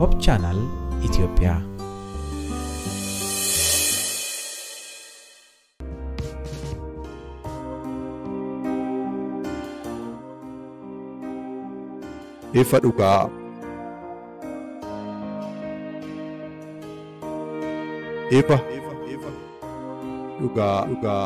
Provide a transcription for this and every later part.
ሆፕ ቻናል ኢትዮጵያ ifa dhugaa ifa dhugaa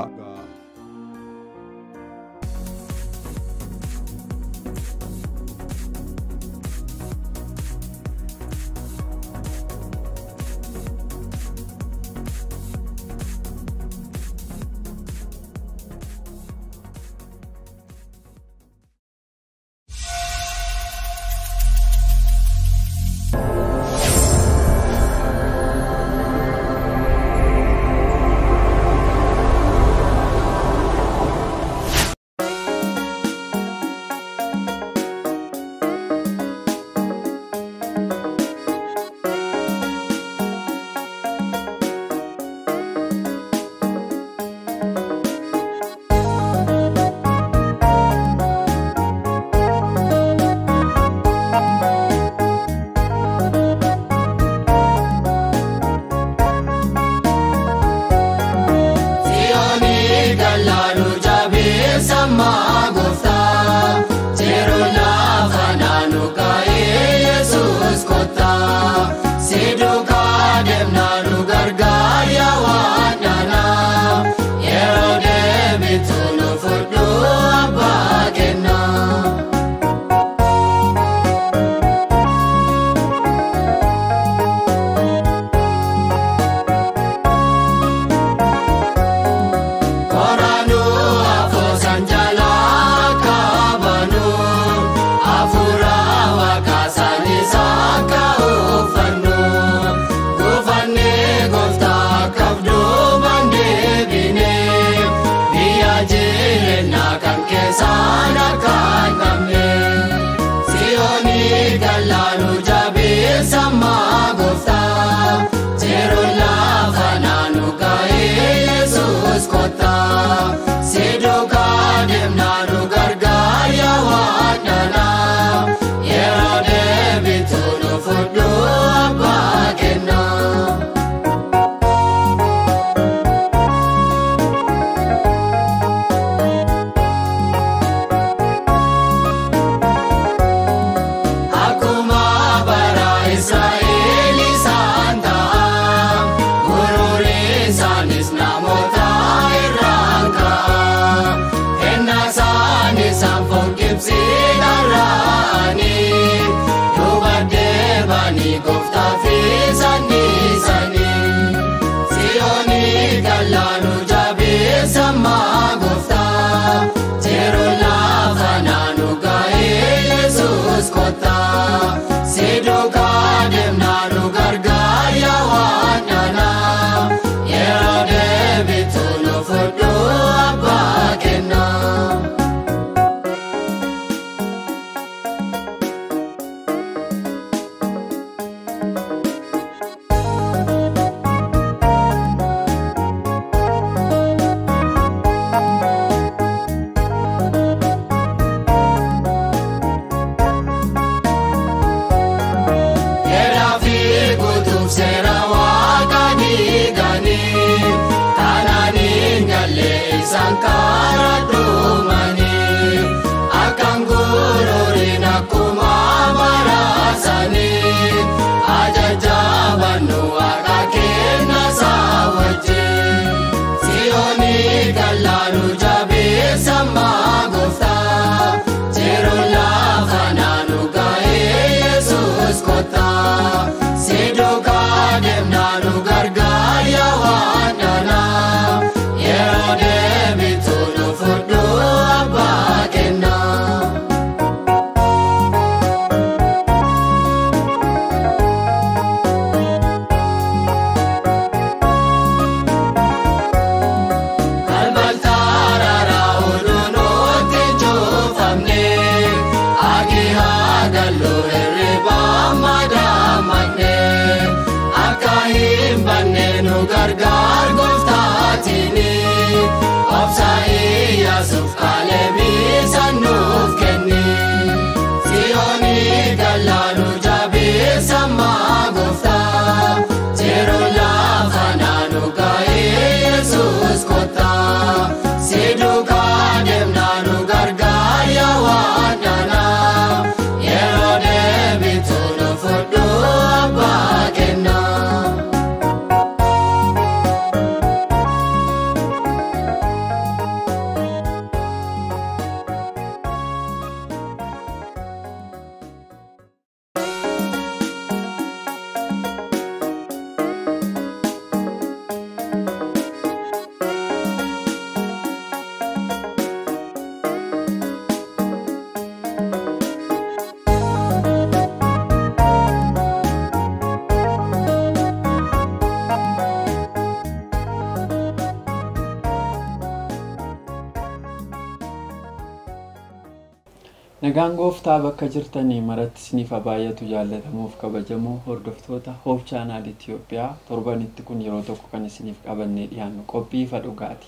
Nagaan gooftaa bakka jirtanii maratti isiniif baay'atu jaallatamuuf kabajamoo hordoftoota Hope Channel Itoophiyaa torbanitti kun yeroo tokko kan isiniif qabannee dhiyaannu qophii ifa dhugaati.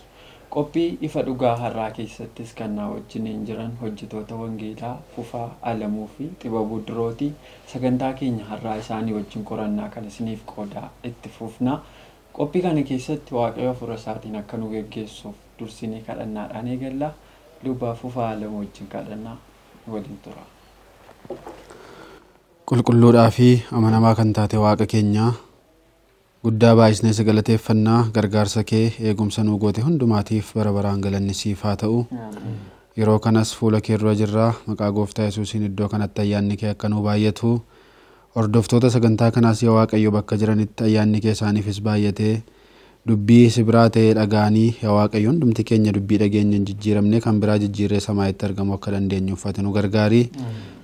Qophii ifa dhugaa har'aa keessattis kan na wajjin jiran hojjetoota wangeelaa Fufaa Alamuu fi Xibabuu Dirooti. Sagantaa keenya har'aa isaanii wajjin qorannaa kan isiniif qoodaa itti fufna. Qophii kana keessatti Waaqayyo hafuura isaatiin akka nu geggeessuuf dursinee kadhannaadhaan eegalla. Luba Fufaa Alamuu wajjin kadhannaa waliin tura. Qulqulluudhaa fi amanamaa kan taate Waaqa keenya guddaa baay'isnee si galateeffannaa gargaarsa kee eegumsa nuu goote hundumaatiif bara baraan galanni siif haa ta'u. Yeroo kanas fuula kee dura jirraa maqaa gooftaa Yesuusiin iddoo kanatti ayyaanni kee akka nuu baay'atu hordoftoota sagantaa kanaas yaa Waaqayyo bakka jiranitti ayyaanni kee isaaniifis baay'atee dubbii si biraa ta'ee dhagaanii yaa Waaqayyo hundumti keenya dubbii dhageenyaan jijjiiramne kan biraa jijjiirree samaa'itti argamu akka dandeenyu uffate nu gargaari.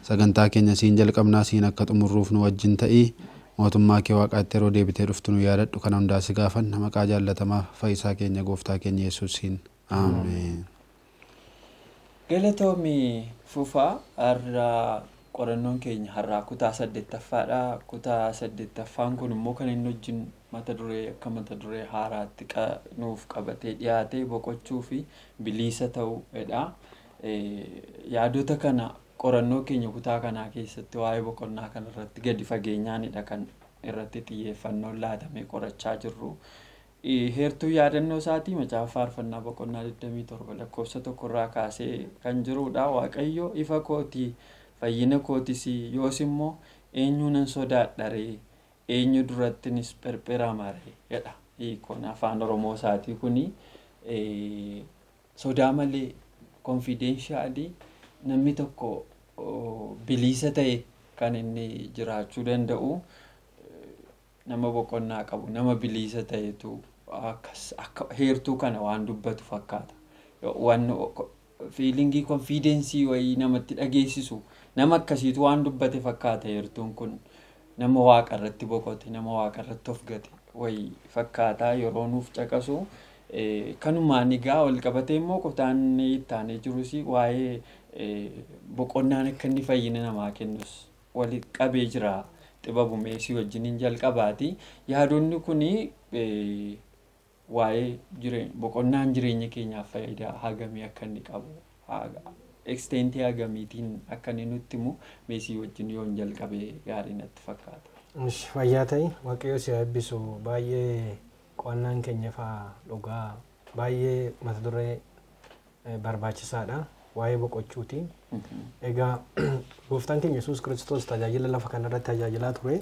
Sagantaa keenya siin jalqabnaa siin akka xumurruuf nu wajjin ta'i. Mootummaa kee Waaqaatti yeroo deebitee dhuftu nu yaadadhu. Kana hundaa si gaafanna maqaa jaallatamaa fayyisaa keenya gooftaa keenya Yesuusiin. Ameen. Galatoomii Fufaa har'a qorannoon keenya har'aa kutaa 8ffaadha. Kutaa 8ffaan kun immoo kan inni wajjin mata duree haaraatti nuuf qabatee dhiyaate boqochuu fi bilisa ta'uudha. Yaadota kana qorannoo keenya kutaa kanaa keessatti waa'ee boqonnaa kana irratti gadi fageenyaanidha kan irratti xiyyeeffannoon laatamee qorachaa jirru. Heertuu yaadannoo isaatii macaafa faarfannaa boqonnaa 27 lakkoofsa 1 irraa kaasee kan jirudha. Waaqayyo ifa kootii fayyina kootis yoos immoo eenyu nan sodaadha ree eenyu durattinis pherpherama ree jedha. Hiikoon afaan Oromoo isaatii kuni sodaa malee confidentially namni tokko bilisa ta'e kan inni jiraachuu danda'u nama boqonnaa qabu nama bilisa ta'etu akka heertuu kana waan dubbatu fakkaata. Waan feelingii confidence wayii namatti dhageessisu nama akkasiitu waan dubbate fakkaata. Heertuun kun nama Waaqa irratti boqote nama Waaqa irratti of gate wayii fakkaata yeroo nuuf caqasu. Kanumaan egaa wal qabatee immoo kutaan ittaanee jirus waa'ee boqonnaan akka inni fayyina namaa kennus wal qabee jira. Xibabuu meesii wajjin jalqabaati. Yaadonni kun waa'ee boqonnaan jireenya keenyaaf faayidaa hagamii akka inni qabu extentii hagamiitiin akka inni nutti himu meesii wajjin yoon jalqabee gaarii natti fakkaata. Fayyaa ta'e Waaqayyo si eebbisu. Baay'ee qo'annaan keenya fa'aa dhugaa baay'ee mata duree barbaachisaadha waa'ee boqochuuti. Egaa gooftaan keenya Yesuus Kiristoos tajaajila lafa kanarratti tajaajilaa ture.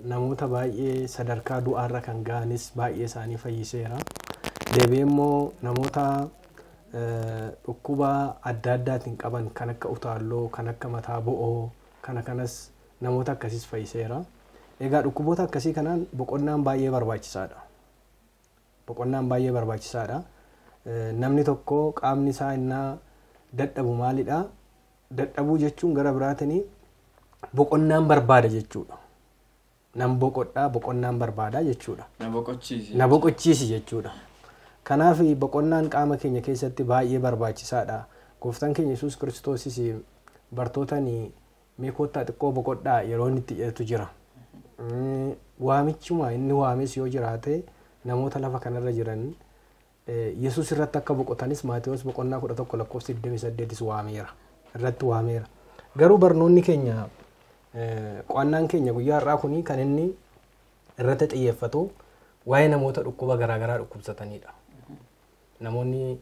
Namoota baay'ee sadarkaa du'aarra kan ga'anis baay'ee isaanii fayyiseera. Deebi'ee immoo namoota dhukkuba adda addaatiin qaban kan akka utaalloo kan akka mataa bo'oo kanas namoota akkasiis fayyiseera. Egaa dhukkuboota akkasii kanaan boqonnaan baay'ee barbaachisaadha. Namni tokko qaamni isaa innaa dadhabu maalidha? Dadhabuu jechuun gara biraatiin boqonnaan barbaada jechuudha. Nam boqodhaa boqonnaan barbaada jechuudha. Na boqochiisi jechuudha. Kanaaf boqonnaan qaama keenya keessatti baay'ee barbaachisaadha. Gooftaan keenya Yesuus Kiristoosis bartootani mee kottaa xiqqoo boqodhaa yeroo inni itti jedhetu jira. Waamichuma inni waames yoo jiraate namoota lafa kanarra jiran Yesuus irratti akka boqotanis Maatewos boqonnaa 11 lakkoofsa 28 waameera. Garuu barnoonni keenya qo'annaan keenya guyyaa har'aa kuni kan inni irratti xiyyeeffatu waa'ee namoota dhukkuba garaagaraa dhukkubsatanidha. Namoonni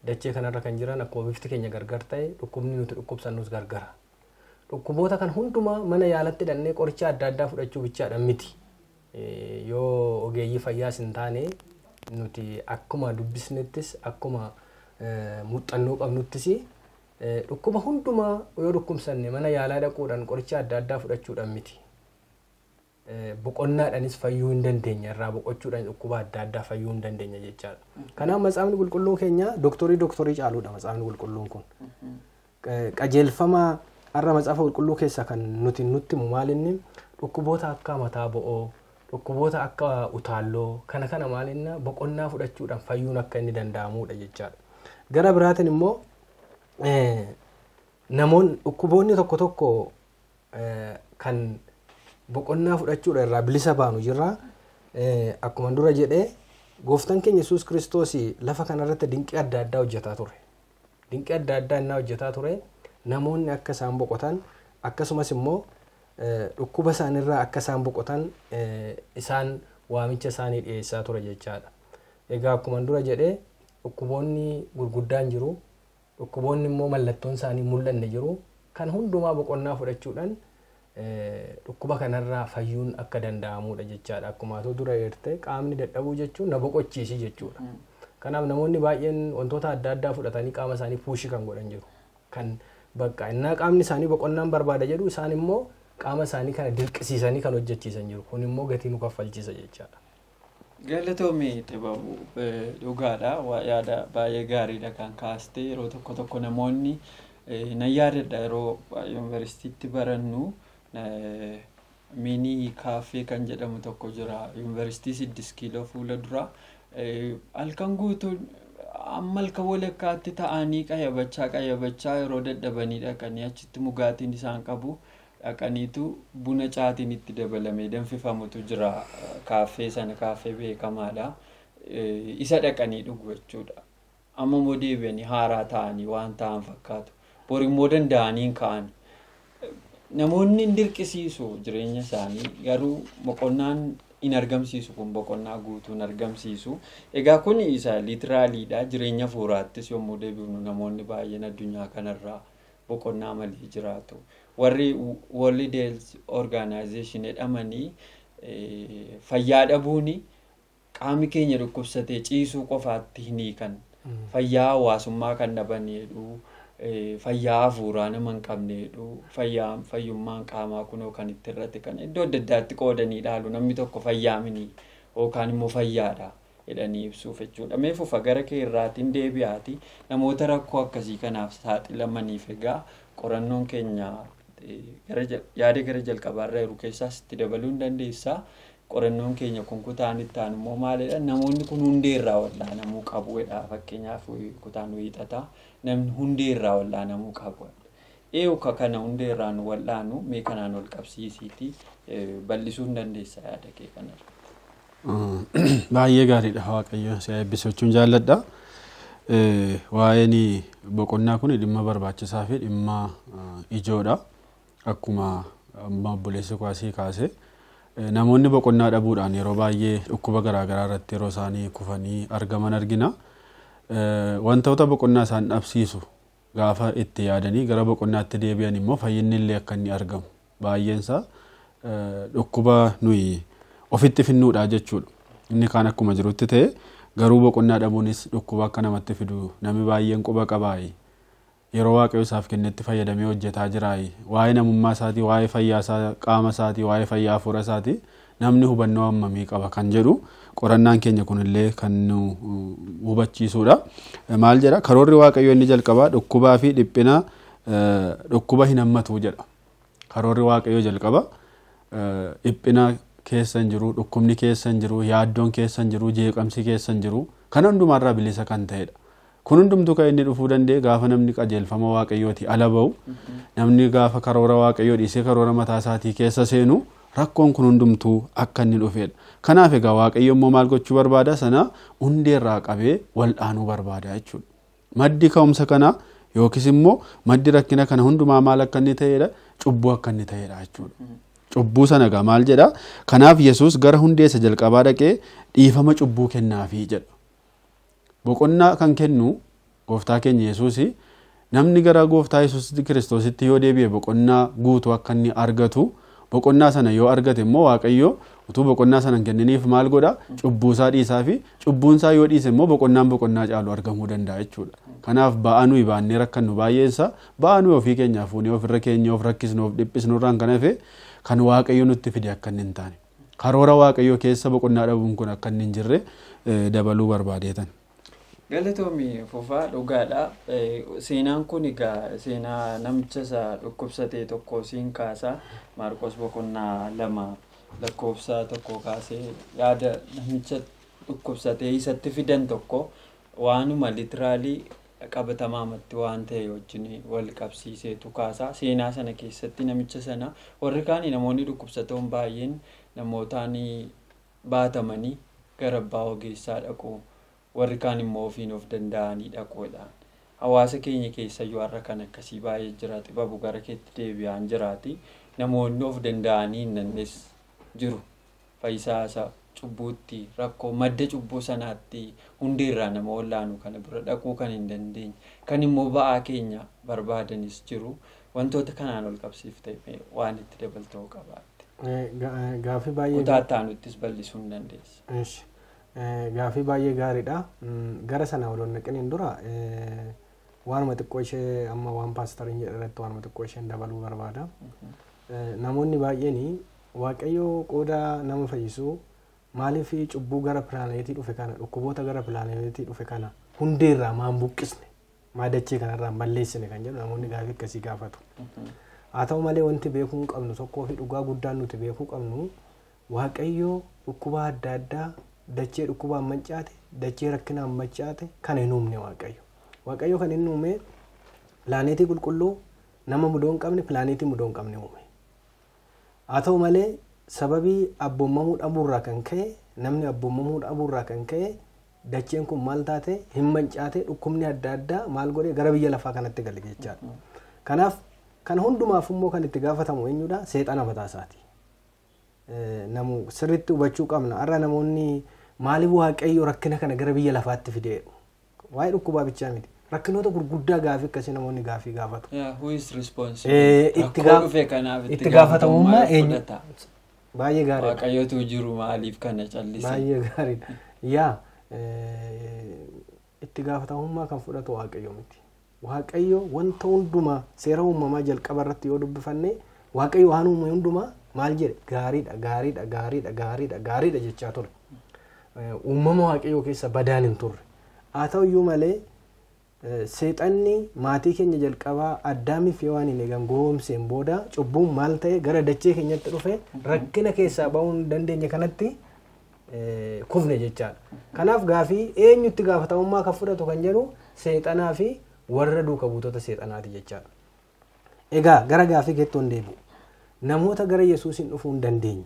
dachee kanarra kan jiran akkuma bifti keenya gargar ta'e dhukkubni nuti dhukkubsannus gargara. Dhukkuboota kan hundumaa mana yaalatti dhannee qoricha adda addaa fudhachuu bichaadhaan miti. Yoo ogeeyyii fayyaas hin taane nuti akkuma dubbisnettis akkuma muuxannoo qabnuttis dhukkuba hundumaa yoo dhukkubsanne mana yaalaa dhaquudhaan qoricha adda addaa fudhachuudhaan miti. Boqonnaadhaanis fayyuu hin dandeenya irraa boqochuudhaan dhukkuba adda addaa fayyuu hin dandeenya jechaadha. Kanaaf matsaafni qulqulluun keenya doktorii caaluudha matsaafni qulqulluun kun. Qajeelfama har'a matsaafa qulqulluu keessa kan nuti himu maalinni dhukkuboota akka mataa bo'oo dhukkuboota akka utaalloo kana maalinna boqonnaa fudhachuudhaan fayyuun akka inni danda'amudha jechaadha. Gara biraatiin immoo namoonni dhukkuboonni tokko tokko kan boqonnaa fudhachuudha irraa bilisa baanu jirra. Akkuma dura jedhee gooftaan keenya Yesuus Kiristoos lafa kanarratti dinqii adda addaa hojjetaa ture. Dinqii adda addaa innaa hojjetaa ture namoonni akka isaan boqotan akkasumas immoo dhukkuba isaanirraa akka isaan boqotan isaan waamicha isaanii dhiyeessaa ture jechaadha. Egaa akkuma dura jedhee dhukkuboonni gurguddaan jiru, dhukkuboonni immoo mallattoon isaanii mul'anne jiru. Kan hundumaa boqonnaa fudhachuudhaan dhukkuba kanarraa fayyuun akka danda'amudha jechaadha. Akkuma dura eerte qaamni dadhabuu jechuun na boqochiisi jechuudha. Kanaaf namoonni baay'een wantoota adda addaa fudhatanii qaama isaanii puushii kan godhan jiru. Kan bakka innaa qaamni isaanii boqonnaan barbaada jedhu isaan immoo qaama isaanii kana dirqisiisanii kan hojjechiisan jiru. Kun immoo gatii nu kaffalchiisa jechaadha. Galatoomii Xibabuu dhugaadha. Yaada baay'ee gaariidha kan kaaste. Yeroo tokko tokko namoonni na yaadadha yeroo yuunivarsiitiitti barannu mini kaafee kan jedhamu tokko jira. Yuunivarsiitii 6 kiiloo fuula dura halkan guutuun amma halkan walakkaatti ta'anii qayyabachaa yeroo dadhabanii dhaqanii achitti mugaatiin isaan qabu dhaqaniitu buna caatiin itti dabalamee danfifamutu jira. Kaafee sana kaafee beekamaadha. Isa dhaqanii dhugu jechuudha. Amma immoo deebi'anii haaraa ta'anii waan ta'an fakkaatu. Bor immoo danda'anii ka'an. Namoonni hin dirqisiisu jireenya isaanii garuu boqonnaan hin argamsiisu kun boqonnaa guutuu hin argamsiisu. Egaa kun isa liitiraaliidha. Jireenya fuuraattis yommuu deebi'u namoonni baay'een addunyaa kanarraa boqonnaa malee jiraatu. Warri World Health Organization jedhamanii fayyaa dhabuuni qaamni keenya dhukkubsatee ciisuu qofaatti hin hiikan. Fayyaa hawaasummaa kan dhabanidhu. Fayyaa hafuuraa nama hin qabnedhu. Fayyummaan qaamaa kunoo kan itti irratti kan iddoo adda addaatti qoodanii dhaalu namni tokko fayyaa mini yookaan immoo fayyaadha jedhanii ibsuuf jechuudha. Mee fufa gara kee irraatiin deebi'aati namoota rakkoo akkasii kanaaf saaxilamaniif egaa qorannoon keenya yaada gara jalqabaarra jiru keessaas itti dabaluu hin dandeessaa. Qorannoon keenya kun kutaan itti aanu immoo maalidha? Namoonni kun hundeerraa wallaanamuu qabuudha. Fakkeenyaaf kutaan wiixata namni hundeerraa wallaanamuu qabu. Eeyyuka kana hundeerraa nu wallaanu mee kanaan ol qabsiisiiti bal'isuu hin dandeessaa yaada kee kanarra. Baay'ee gaariidha. Waaqayyo si eebbisachuun jaalladha. Waa'een boqonnaa kun dhimma barbaachisaa fi dhimma ijoodha. Akkuma amma obboleessi kaasee kaase. Namoonni boqonnaa dhabuudhaan yeroo baay'ee dhukkuba garaagaraa irratti yeroo isaanii kufanii argaman argina. Wantoota boqonnaa isaan dhabsiisu gaafa itti yaadanii gara boqonnaatti deebi'an immoo fayyinni illee akka inni argamu. Baay'eensa dhukkuba nuyi ofitti finnuudha jechuudha. Inni kaan akkuma jirutti ta'e garuu boqonnaa dhabuunis dhukkuba akka namatti fidu namni baay'een quba qabaayi. Yeroo waaqayyo isaaf kennetti fayyadamee hojjetaa jiraayi. Waa'ee namummaa isaatii, waa'ee fayyaa isaa qaama isaatii, waa'ee fayyaa hafuura isaatii namni hubannoo hammamii qaba kan jedhu qorannaan keenya kunillee kan nu hubachiisudha. Maal jedha? Karoorri waaqayyo inni jalqabaa dhukkubaa fi dhiphina dhukkuba hin hammatu jedha. Karoorri waaqayyo jalqaba dhiphina keessa hin jiru, dhukkubni keessa hin jiru, yaaddoon keessa hin jiru, jeeqamsi keessa hin jiru. Kan hundumaarraa bilisa kan ta'edha. Kun hundumtuu kan inni dhufuu danda'e gaafa namni qajeelfama waaqayyooti ala ba'u. Namni gaafa karoora waaqayyoo dhiisee karoora mataa isaatii keessa seenu rakkoon kun hundumtuu akka inni dhufedha. Kanaaf egaa waaqayyo immoo maal gochuu barbaada? Sana hundeerraa qabee wal'aanuu barbaada jechuudha. Maddi ka'umsa kana yookiis immoo maddi rakkina kana hundumaa maal akka inni ta'edha? Cubbuu akka inni ta'edha jechuudha. Cubbuu sana egaa maal jedha? Kanaaf Yesuus gara hundeessa jalqabaa dhaqee dhiifama cubbuu kennaafii jedha. Boqonnaa kan kennu gooftaa keenya Yesuusi namni gara gooftaa Yesuus Kiristoositti yoo deebi'e boqonnaa guutuu akka inni argatu boqonnaa sana yoo argate immoo waaqayyo utuu boqonnaa sana kenniniif maal godha? Cubbuusaa dhiisaa fi cubbuunsaa yoo dhiise immoo boqonnaa caalu argamuu danda'a jechuudha. Kanaaf ba'aa nuyi baannee rakkannu baay'eensa ba'aa nuyi ofii keenyaa fuunee ofirra keenya of rakkisnu of dhiphisnurraan kan hafe kan waaqayyo nutti fide akka inni hin taane. Karoora waaqayyo keessa boqonnaa dhabuun kun akka inni hin jirre dabaluu barbaadeetan. Galatoomii fufaa dhugaadha. Seenaan kun egaa seenaa namicha isa dhukkubsatee tokko siin kaasa. Maarqos boqonnaa 2 lakkoofsa 1 kaasee yaada namicha dhukkubsatee isatti fidan tokko waanuma litiraalii qabatamaamatti waan ta'e wajjin wal qabsiiseetu kaasaa. Seenaa sana keessatti namicha sana warri kaan namoonni dhukkubsatoon baay'een namootaan baatamanii gara abbaa ogeessaa dhaqu, warri kaan immoo ofiin of danda'anii dhaquudhaan. Hawaasa keenya keessayyuu har'a kan akkasii baay'ee jira. Xibabu gara keetti deebi'aan jiraati. Namoonni of danda'anii hin dandees jiru. Fayyisaa isa cubbuutti rakkoo madda cubbuu sanaatti hundeerraa nama wallaanu kana bira dhaquu kan hin dandeenye, kan immoo ba'aa keenya barbaadanis jiru. Wantoota kanaan ol qabsiiftee waan itti dabaltuu qabaatte. Gaaffii baay'ee kutaataanuttis bal'isuu hin dandeessi. Gaaffii baay'ee gaariidha. Gara sana waloon naqaniin dura waanuma xiqqoo ishee amma waan paastariin jedhe irratti waanuma xiqqoo isheen dabaluu barbaada. Namoonni baay'een Waaqayyo qooda nama fayyisuu maaliif cubbuu gara pilaaneetii dhufe kana, dhukkuboota gara pilaaneetii dhufe kana hundeerraa maan buqqisne, maa dachee kanarraa balleessine kan jedhu namoonni gaaffii akkasii gaafatu. Haa ta'u malee wanti beekuu qabnu tokkoo fi dhugaa guddaan nuti beekuu qabnu Waaqayyo dhukkuba adda addaa dachee dhukkubaan mancaate, dachee rakkinaan mancaate kan hin uumne Waaqayyo. Waaqayyo kan inni uume pilaaneetii qulqulluu nama mudoo hin qabne, pilaaneetii mudoo hin qabne uume. Haa ta'u malee sababii abboomamuu dhabuurraa kan ka'e, namni abboomamuu dhabuurraa kan ka'e dacheen kun maal taate hin mancaate, dhukkubni adda addaa maal godhe gara biyya lafaa kanatti gale jechaadha. Kanaaf kan hundumaaf immoo kan itti gaafatamu eenyudha? Seexana mataa isaati. Namu sirriitti hubachuu qabna. Har'a namoonni maaliif Waaqayyo rakkina kana gara biyya lafaatti fidee? Waa'ee dhukkubaa bichaa miti. Rakkinoota gurguddaa gaaffii akkasii namoonni gaaffii gaafatu. Who is responsible? Rakkoo dhufe kanaaf itti gaafatamummaa eenyu? Baay'ee gaariidha. Waaqayyotu jiru maaliif kana callise? Baay'ee gaariidha. Yaa itti gaafatamummaa kan fudhatu Waaqayyo miti. Waaqayyo wanta hundumaa seera uumamaa jalqaba irratti yoo dubbifanne Waaqayyo waan uume hundumaa maal jedhe? Gaariidha, gaariidha, gaariidha, gaariidha, gaariidha jechaa ture. Uumama Waaqayyo keessa badaan hin turre. Haa ta'u iyyuu malee seexanni maatii keenya jalqabaa Addaamiif Hewaan hin eegan goomseen booda cubbuun maal ta'e gara dachee keenyatti dhufe rakkina keessaa ba'uu hin dandeenye kanatti kufne jechaadha. Kanaaf gaaffii eenyutti gaafatamummaa kan fudhatu kan jedhu seexanaa fi warra duuka buutota seexanaati jechaadha. Egaa gara gaaffii keetti hin deebi'u. Namoota gara Yesuusin dhufuu hin dandeenye,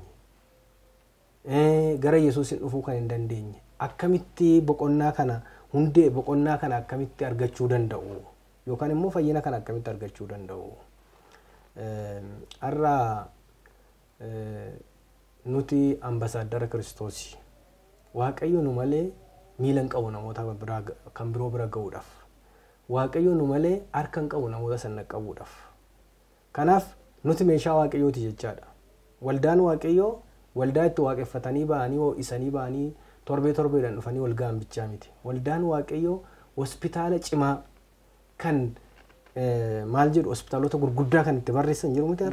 gara Yesuusin dhufuu kan hin dandeenye akkamitti boqonnaa kana hundee boqonnaa kana akkamitti argachuu danda'u yookaan immoo fayyina kana akkamitti argachuu danda'u? Har'a nuti ambasaaddara Kiristoos. Waaqayyo nu malee miila hin qabu namoota kan biroo bira ga'uudhaaf. Waaqayyo nu malee harka hin qabu namoota sana qabuudhaaf. Kanaaf nuti meeshaa Waaqayyooti jechaadha. Waldaan Waaqayyoo waldaa itti waaqeffatanii ba'anii ho'isanii ba'anii torbeedhaan dhufanii wal ga'an bichaa miti. Waldaan Waaqayyoo hospitaala cimaa kan maal jedhu hospitaalota gurguddaa kan itti barreessan jiru miti.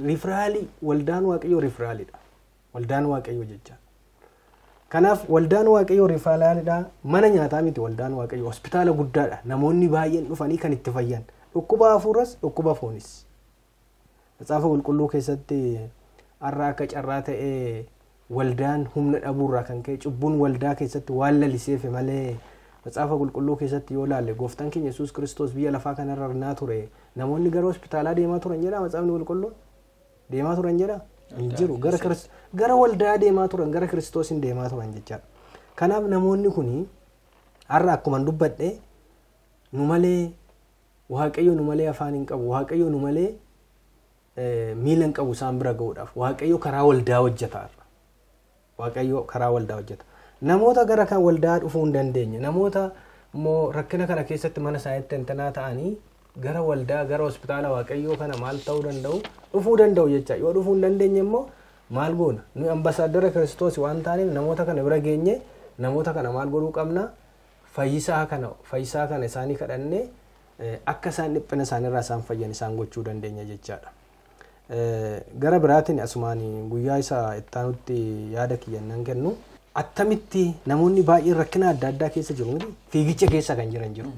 Riferaalii. Waldaan Waaqayyoo riferaalidha. Waldaan Waaqayyoo jecha. Kanaaf waldaan Waaqayyoo riferaalidha. Mana nyaataa miti waldaan Waaqayyoo hospitaala guddaadha. Namoonni baay'een dhufanii kan itti fayyan. Dhukkuba hafuuras dhukkuba foonis. Macaafa qulqulluu keessatti har'a akka carraa ta'ee waldaan humna dhabuurraa kan ka'e cubbuun waldaa keessatti waan laliseef malee macaafa qulqulluu keessatti yoo laalle gooftaan keenya Yesuus Kiristoos biyya lafaa kanarra arnaa ture. Namoonni gara hospitaalaa deemaa turan jedha macaafni qulqulluun? Deemaa turan jedha? Hin jiru. Gara waldaa deemaa turan, gara Kiristoosin deemaa turan jechaadha. Kanaaf namoonni kun har'a akkuma dubbadhe nu malee Waaqayyo nu malee afaan hin qabu, Waaqayyo nu malee miila hin qabu isaan bira ga'uudhaaf. Waaqayyo karaa waldaa hojjeta. Waaqayyo karaa waldaa hojjeta. Namoota gara kan waldaa dhufuu hin dandeenye, namoota immoo rakkina kana keessatti mana isaaniitti entanaa ta'anii gara waldaa, gara hospitaala Waaqayyoo kana maal ta'uu danda'u? Dhufuu danda'u jecha. Yoo dhufuu hin dandeenye immoo maal goona? Nu ambasaaddara Kiristoos waan taaneef namoota kana bira geenye namoota kana maal godhuu qabna? Fayyisaa kana isaanii kadhannee akka isaan dhiphina isaaniirraa isaan fayyan isaan gochuu dandeenya jechaadha. Gara biraatiin asumaan guyyaa isaa itti aanutti yaada kiyyannan kennu attamitti namoonni baay'een rakkina adda addaa keessa jiru miti fiigicha keessa kan jiran jiru.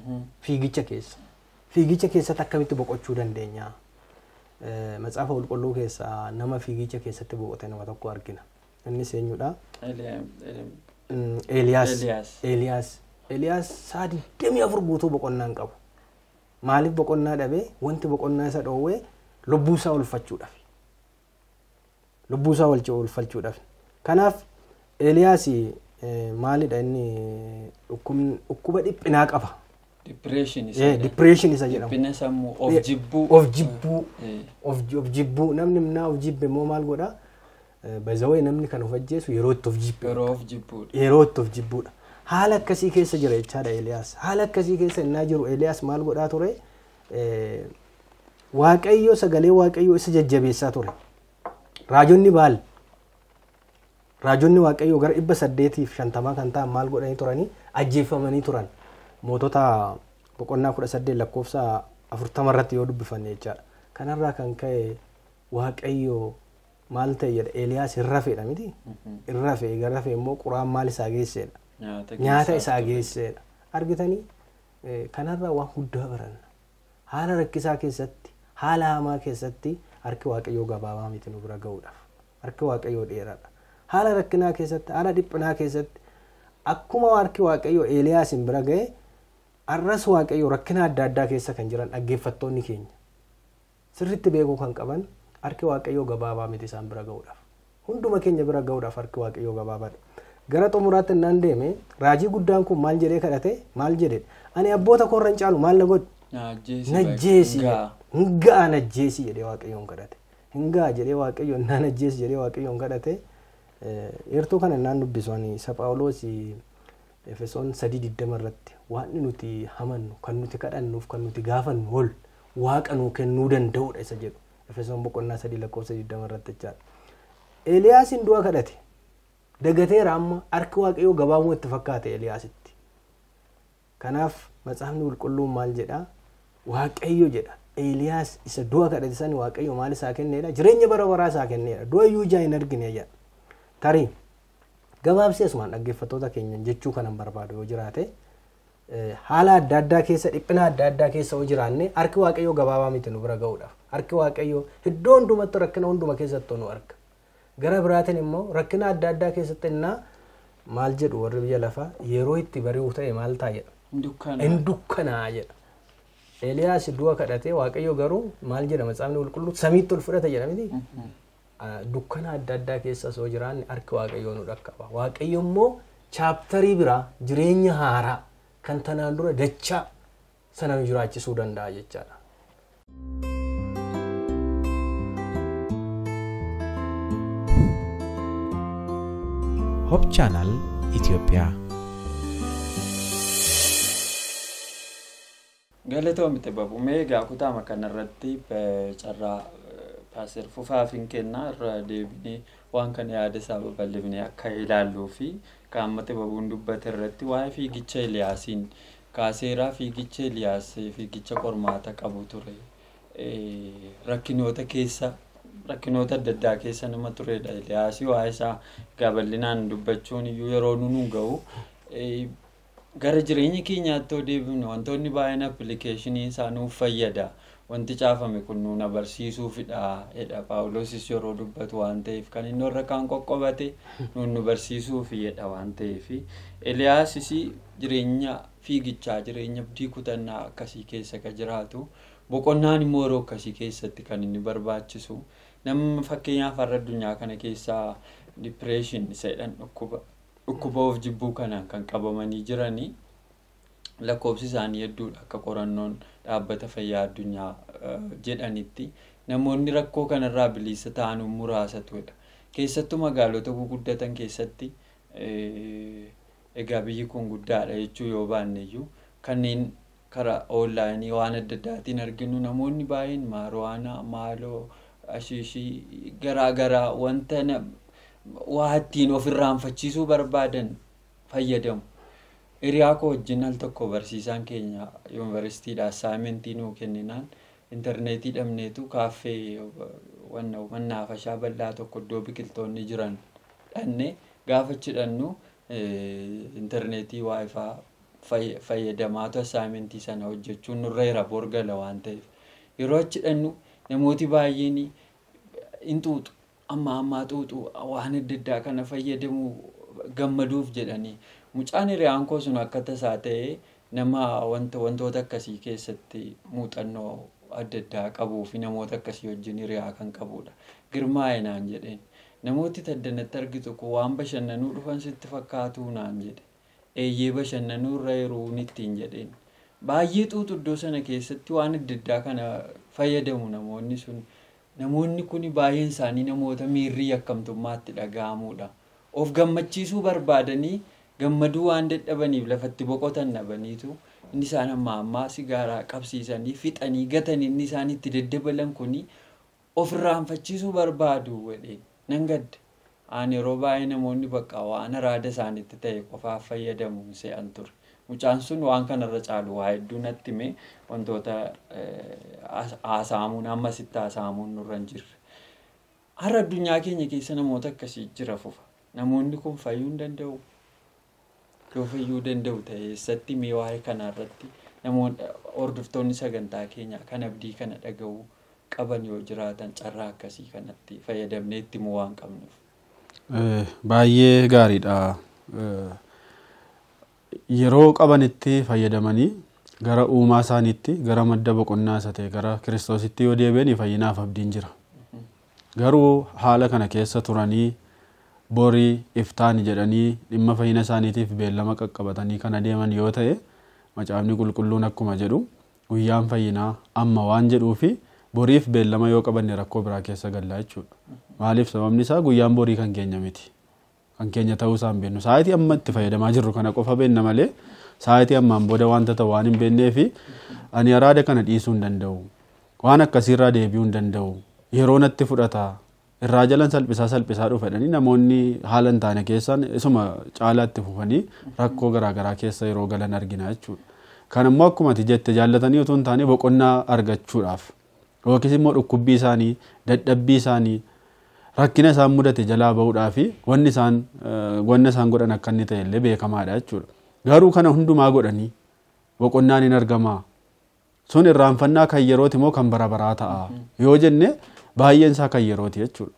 Fiigicha keessatti akkamitti boqochuu dandeenya? Macaafa qulqulluu keessaa nama fiigicha keessatti boqote nama tokko argina. Innis eenyudha? Eeliyaas. Eeliyaas saa 24 guutuu boqonnaa hin qabu. Maaliif boqonnaa dhabee? Wanti boqonnaa isa dhoowwee lubbuu isaa oolfachuudhaaf. Lubbuu isaa oolfachuudhaaf. Kanaaf Eeliyaas maalidha inni dhukkuba dhiphinaa qaba. Depression isa jedhamu. Dhiphina sammuu of jibbuu namni minaa of jibbe immoo maal godhaa? Bazawee namni kan of ajjeesu yeroo itti of jibbuudha. Haala akkasii keessa jira jechaadha Eeliyaas. Haala akkasii keessa innaa jiru Eeliyaas maal godhaa ture? Waaqayyo sagalee Waaqayyo isa jajjabeessaa ture. Raajonni Waaqayyo gara 850 kan ta'an maal godhanii turanii? Ajjeeffamanii turan. Mootota boqonnaa 18 lakkoofsa 40 irratti yoo dubbifanne jechaadha. Kanarraa kan ka'e Waaqayyo maal ta'e jedha Eeliyaas hin rafeedha miti? Hin rafee gara rafee immoo quraan maal isaa geesseedha? Nyaata isaa geesseedha. Argitanii kanarraa waan guddaa baranna. Haala rakkisaa keessatti, haala hamaa keessatti harki Waaqayyoo gabaabaa miti nu bira ga'uudhaaf. Harki Waaqayyoo dheeraadha. Haala rakkinaa keessatti, haala dhiphinaa keessatti akkuma harki Waaqayyoo Eeliyaasiin bira ga'e arras Waaqayyoo rakkina adda addaa keessa kan jiran dhaggeeffattoonni keenya sirriitti beekuu kan qaban harki Waaqayyoo gabaabaa miti isaan bira ga'uudhaaf. Hunduma keenya bira ga'uudhaaf harki Waaqayyoo gabaabaadha. Gara xumuraatti naan deeme raajii guddaan kun maal jedhee kadhate? Maal jedhe? Ani abboota koorra hin caalu maal na godhu? Najjeesi. Hingaa najjeesi jedhee Waaqayyoon kadhate. Hingaa jedhee Waaqayyoon naan najjeesi jedhee Waaqayyoon kadhate. Eertuu kana naan dubbisanii isa Phaawulos Efesoon 3:20 irratti waan nuti hamannu kan nuti kadhannuuf kan nuti gaafannu ol Waaqa nuu kennuu danda'udha isa jedhu. Efesoon boqonnaa 3 lakkoofsa 20 irratti jechaadha. Eeliyaasiin du'a kadhate. Dagateera amma harki Waaqayyoo gabaabuu itti fakkaate Eeliyaasitti. Kanaaf Matsaafni Qulqulluun maal jedhaa? Waaqayyo jedha. Eeliyaas isa du'a kadhate sani Waaqayyo maal isaa kenneedha? Jireenya bara baraa isaa kenneedha. Du'a iyyuu ijaa hin argine jedha. Tarii gabaabsee asumaan dhaggeeffattoota keenya jechuu kanan barbaadu yoo jiraate haala adda addaa keessa dhiphina adda addaa keessa yoo jiraanne harki Waaqayyoo gabaabaa miti nu bira ga'uudhaaf. Harki Waaqayyoo iddoo hundumatti rakkina hunduma keessatti nu arga. Gara biraatiin immoo rakkina adda addaa keessatti innaa maal jedhu warri biyya lafaa yeroo itti bari'u ta'e maal ta'a jedha? Hin dukkanaa jedha. Eeliyaas du'a kadhatee Waaqayyo garuu maal jedha Matsaafni Qulqulluun samiitti ol fudhata jedha miti? Dukkana adda addaa keessa soo jiraanne harki Waaqayyoo nu dhaqqaba. Waaqayyo immoo chaaptarii biraa jireenya haaraa kan tanaan dura dachaa sana nu jiraachisuu danda'a jechaadha. Hope Channel Ethiopia. Galatoomite babu meegaa kutaama kanarratti carraa Paaster Fufaa Finkennaa irraa deebinee waan kana yaada isaa babal'ifnee akka ilaalluu fi qaammate babuun dubbate irratti waa'ee fiigicha Eeliyaasiin kaaseeraa fiigicha Eeliyaas fiigicha qormaata qabu ture. Rakkinoota adda addaa keessa nama turedha. Eeliyaasii waa'ee isaa gabal'inaan dubbachuun iyyuu yeroo nu ga'u gara jireenya keenyaatti yoo deebifne wantoonni baay'een appilikeeshinii isaa nuuf fayyada. Wanti caafame kun nuuna barsiisuufidha jedha Phaawulosis yeroo dubbatu waan ta'eef kan inni warra kaan qoqqobate nu barsiisuufi jedha waan ta'eef Eeliyaasis jireenya fiigichaa jireenya abdii kutannaa akkasii keessa ka jiraatu boqonnaan immoo yeroo akkasii keessatti kan inni barbaachisu nama fakkeenyaaf har'a addunyaa kana keessaa depression jedhan dhukkuba of jibbuu kanaan kan qabamanii jiranii lakkoofsi isaanii hedduudha akka qorannoon dhaabbata fayyaa addunyaa jedhanitti namoonni rakkoo kanarraa bilisa ta'an muraasatudha. Keessattuu magaalota guguddatan keessatti egaa biyyi kun guddaadha jechuu yoo baanne iyyuu kanneen karaa onlaayinii waan adda addaatiin arginu namoonni baay'een maariwaanaa, maaloo, ashiishii garaagaraa wanta waa ittiin ofirraanfachiisuu barbaadan fayyadamu. Hiriyaa koo wajjin al tokko barsiisaan keenya yuunivarsiitiidha assaayimentii nuu kenninaan intarneetii dhabneetu kaaffee wannaa fashaa bal'aa tokko iddoo biqiltoonni jiran dhanne gaafa cidhannu intarneetii waayifaa fayyadamaatu assaayimentii sana hojjechuun nurra jira borgala waan ta'eef yeroo achi dhannu namooti baay'een xuuxu ammaa xuuxu waan adda addaa kana fayyadamu gammaduuf jedhanii Mucaan hiriyaan koo sun akka tasaa ta'ee nama wantoota akkasii keessatti muuxannoo adda addaa qabuu fi namoota akkasii wajjin hiriyaa kan qabudha. Girmaa'e naan jedheen. Namooti taddanatti argitu kun waan bashannanuu dhufan sitti fakkaatu naan jedhe. Eeyyee bashannanuu irra yeroo ittiin jedheen. Baay'ee xuuxuddoo sana keessatti waan adda addaa kana fayyadamu namoonni sun. Namoonni kun baay'een isaanii namoota miirrii akkamtummaatti dhaga'amudha. Of gammachiisuu barbaadanii gammaduu waan dadhabaniif lafatti boqotan dhabaniitu inni isaan amma sigaaraa qabsiisanii fixanii gatanii inni isaan itti daddabalan kuni ofirraanfachiisuu barbaadu jedhee nan gadda. Ani yeroo baay'ee namoonni bakka waan araada isaanitti ta'e qofaaf fayyadamu se'an ture. Mucaan sun waan kanarra caalu waa hedduu natti hime wantoota haasa'amuun amma sitti haasa'amuun nurra hin jirre. Har'a addunyaa keenya keessa namoota akkasii jira fufa. Namoonni kun fayyuu hin danda'u. Yoo fayyuu danda'u ta'e eessatti mee waa'ee kanarratti namoonni hordoftoonni sagantaa keenyaa kan abdii kana dhaga'uu qaban yoo jiraatan carraa akkasii kanatti fayyadamnee itti immoo waan qabnuuf. Baay'ee gaariidha. Yeroo qabanitti fayyadamanii gara uumaa isaaniitti gara madda boqonnaa isa ta'e gara kiristoositti yoo deebi'anii fayyinaaf abdiin jira. Garuu haala kana keessa turanii borii iftaan jedhanii dhimma fayyina isaaniitiif beellama qaqqabatanii kan adeeman yoo ta'e macaafni qulqulluun akkuma jedhu guyyaan fayyinaa amma waan jedhuu fi boriif beellama yoo qabanne rakkoo biraa keessa gallaa jechuudha. Maaliif sababni isaa guyyaan borii kan keenya miti. Kan keenya ta'uu isaan beeknu. Sa'aatii amma itti fayyadamaa jirru kana qofa beenna malee sa'aatii ammaan booda wanta ta'u waan hin beennee fi ani araada kana dhiisuu hin danda'u. Waan akkasiirraa deebi'uu hin danda'u. Yeroo natti fudhata. Irraa jalan salphisaa dhufanii namoonni haala hin taane keessaan isuma caalaatti fufanii rakkoo garaagaraa keessa yeroo galan argina jechuudha. Kan immoo akkuma ati jette jaallatanii otoo hin taane boqonnaa argachuudhaaf yookiis immoo dhukkubbii isaanii dadhabbii isaanii rakkina isaan mudate jalaa bahuudhaaf wanni isaan godhan akka inni ta'e illee beekamaadha jechuudha. Garuu kana hundumaa godhanii boqonnaan hin argamaa. Sun irraanfannaa kan yerooti moo kan bara baraa ta'a yoo jenne baay'een isaa kan yerooti jechuudha.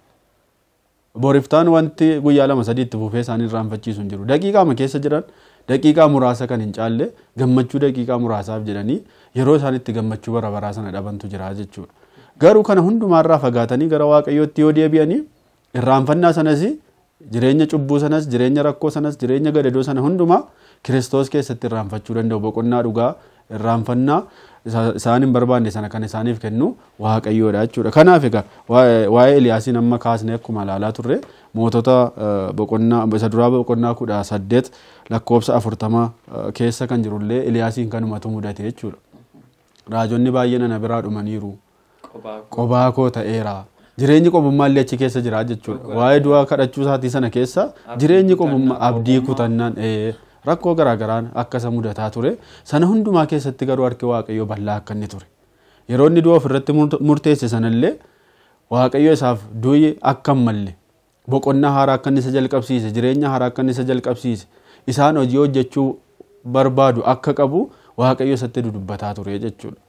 Boriftaan wanti guyyaa 2-3 itti fufee isaanii irraanfachiisu hin jiru. Daqiiqaama keessa jiran daqiiqaa muraasa kan hin caalle gammachuu daqiiqaa muraasaaf jedhanii yeroo isaan itti gammachuu bara baraa sana dhabantu jira jechuudha. Garuu kana hundumaarraa fagaatanii gara waaqayyootti yoo deebi'anii irraanfannaa sanas jireenya cubbuu sanas jireenya rakkoo sanas jireenya gadadoo sana hundumaa Kiristoos keessatti irraanfachuu danda'u. Boqonnaa dhugaa irraanfannaa isaan hin barbaanne sana kan isaaniif kennu waaqayyoodha jechuudha. Kanaaf egaa waa'ee Eliyaasiin amma kaasnee akkuma ilaalaa turre mootota isa duraa boqonnaa 18 lakkoofsa 40 keessa kan jirullee Eliyaasiin kanumatu mudate jechuudha. Raajonni baay'een ana biraa dhumaniiru. Qobaa koo ta'eera. Jireenyi qobummaa illee achi keessa jira jechuudha. Waa'ee du'aa kadhachuu isaatii sana keessa jireenyi qobummaa abdii kutannaan rakkoo garaagaraan akka isa mudataa ture. Sana hundumaa keessatti garuu harki waaqayyoo bal'aa akka inni ture. Yeroo inni du'a ofirratti murteesse sanallee waaqayyo isaaf du'i akka hin malle boqonnaa haaraa akka inni isa jalqabsiise jireenya haaraa akka inni isa jalqabsiise isaan hojii hojjechuu barbaadu akka qabu waaqayyo isatti dudubbataa ture jechuudha.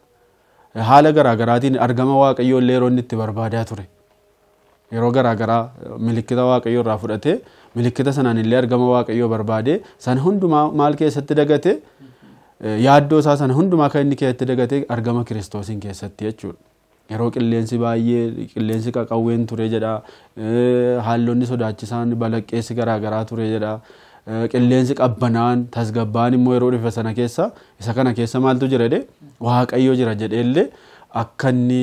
Haala garaagaraatiin argama waaqayyoo illee yeroo inni itti barbaadaa ture. Yeroo garaagaraa milikkita waaqayyoo irraa fudhatee milikkita sanaan illee argama waaqayyoo barbaade sana hundumaa maal keessatti dagate yaaddoo isaa sana hundumaa kan inni keessatti dagate argama Kiristoosiin keessatti jechuudha. Yeroo qilleensi qaqawween ture jedha. Haalonni sodaachisaan balaqqeessi garaagaraa ture jedha. Qilleensi qabbanaan tasgabbaan immoo yeroo dhufe sana keessa isa kana keessa maaltu jira jedhee waaqayyoo jira jedheellee akka inni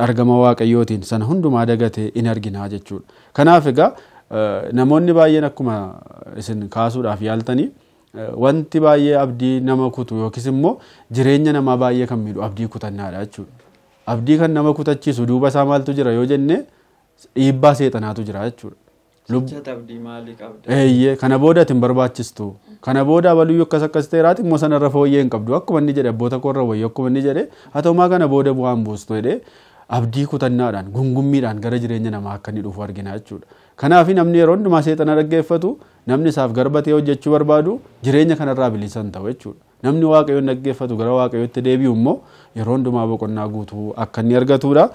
argama waaqayyootiin sana hundumaa dagate in arginaa jechuudha. Kanaaf egaa namoonni baay'een akkuma isin kaasuudhaaf yaaltanii wanti baay'ee abdii nama kutu yookiis immoo jireenya namaa baay'ee kan miidhu abdii kutannaadha jechuudha. Abdii kan nama kutachiisu duuba isaa maaltu jira yoo jenne dhiibbaa seexanaatu jira jechuudha. Kana booda ati hin barbaachistu. Kana booda baluyyuu akkas ta'eeraati immoo sanarra fooyyee hin qabdu. Akkuma inni jedhe abboota koorra wayii akkuma inni jedhe haa ta'umaa kana booda bu'aan buustu jedhee abdii kutannaadhaan gungummiidhaan gara jireenya namaa akka inni dhufu argina jechuudha. Kanaaf namni yeroo hundumaa seexana dhaggeeffatu namni isaaf garbatee hojjechuu barbaadu jireenya kanarraa bilisa hin ta'u jechuudha. Namni waaqayyoon dhaggeeffatu gara waaqayyootti deebi'u immoo yeroo hundumaa boqonnaa guutuu akka inni argatudha.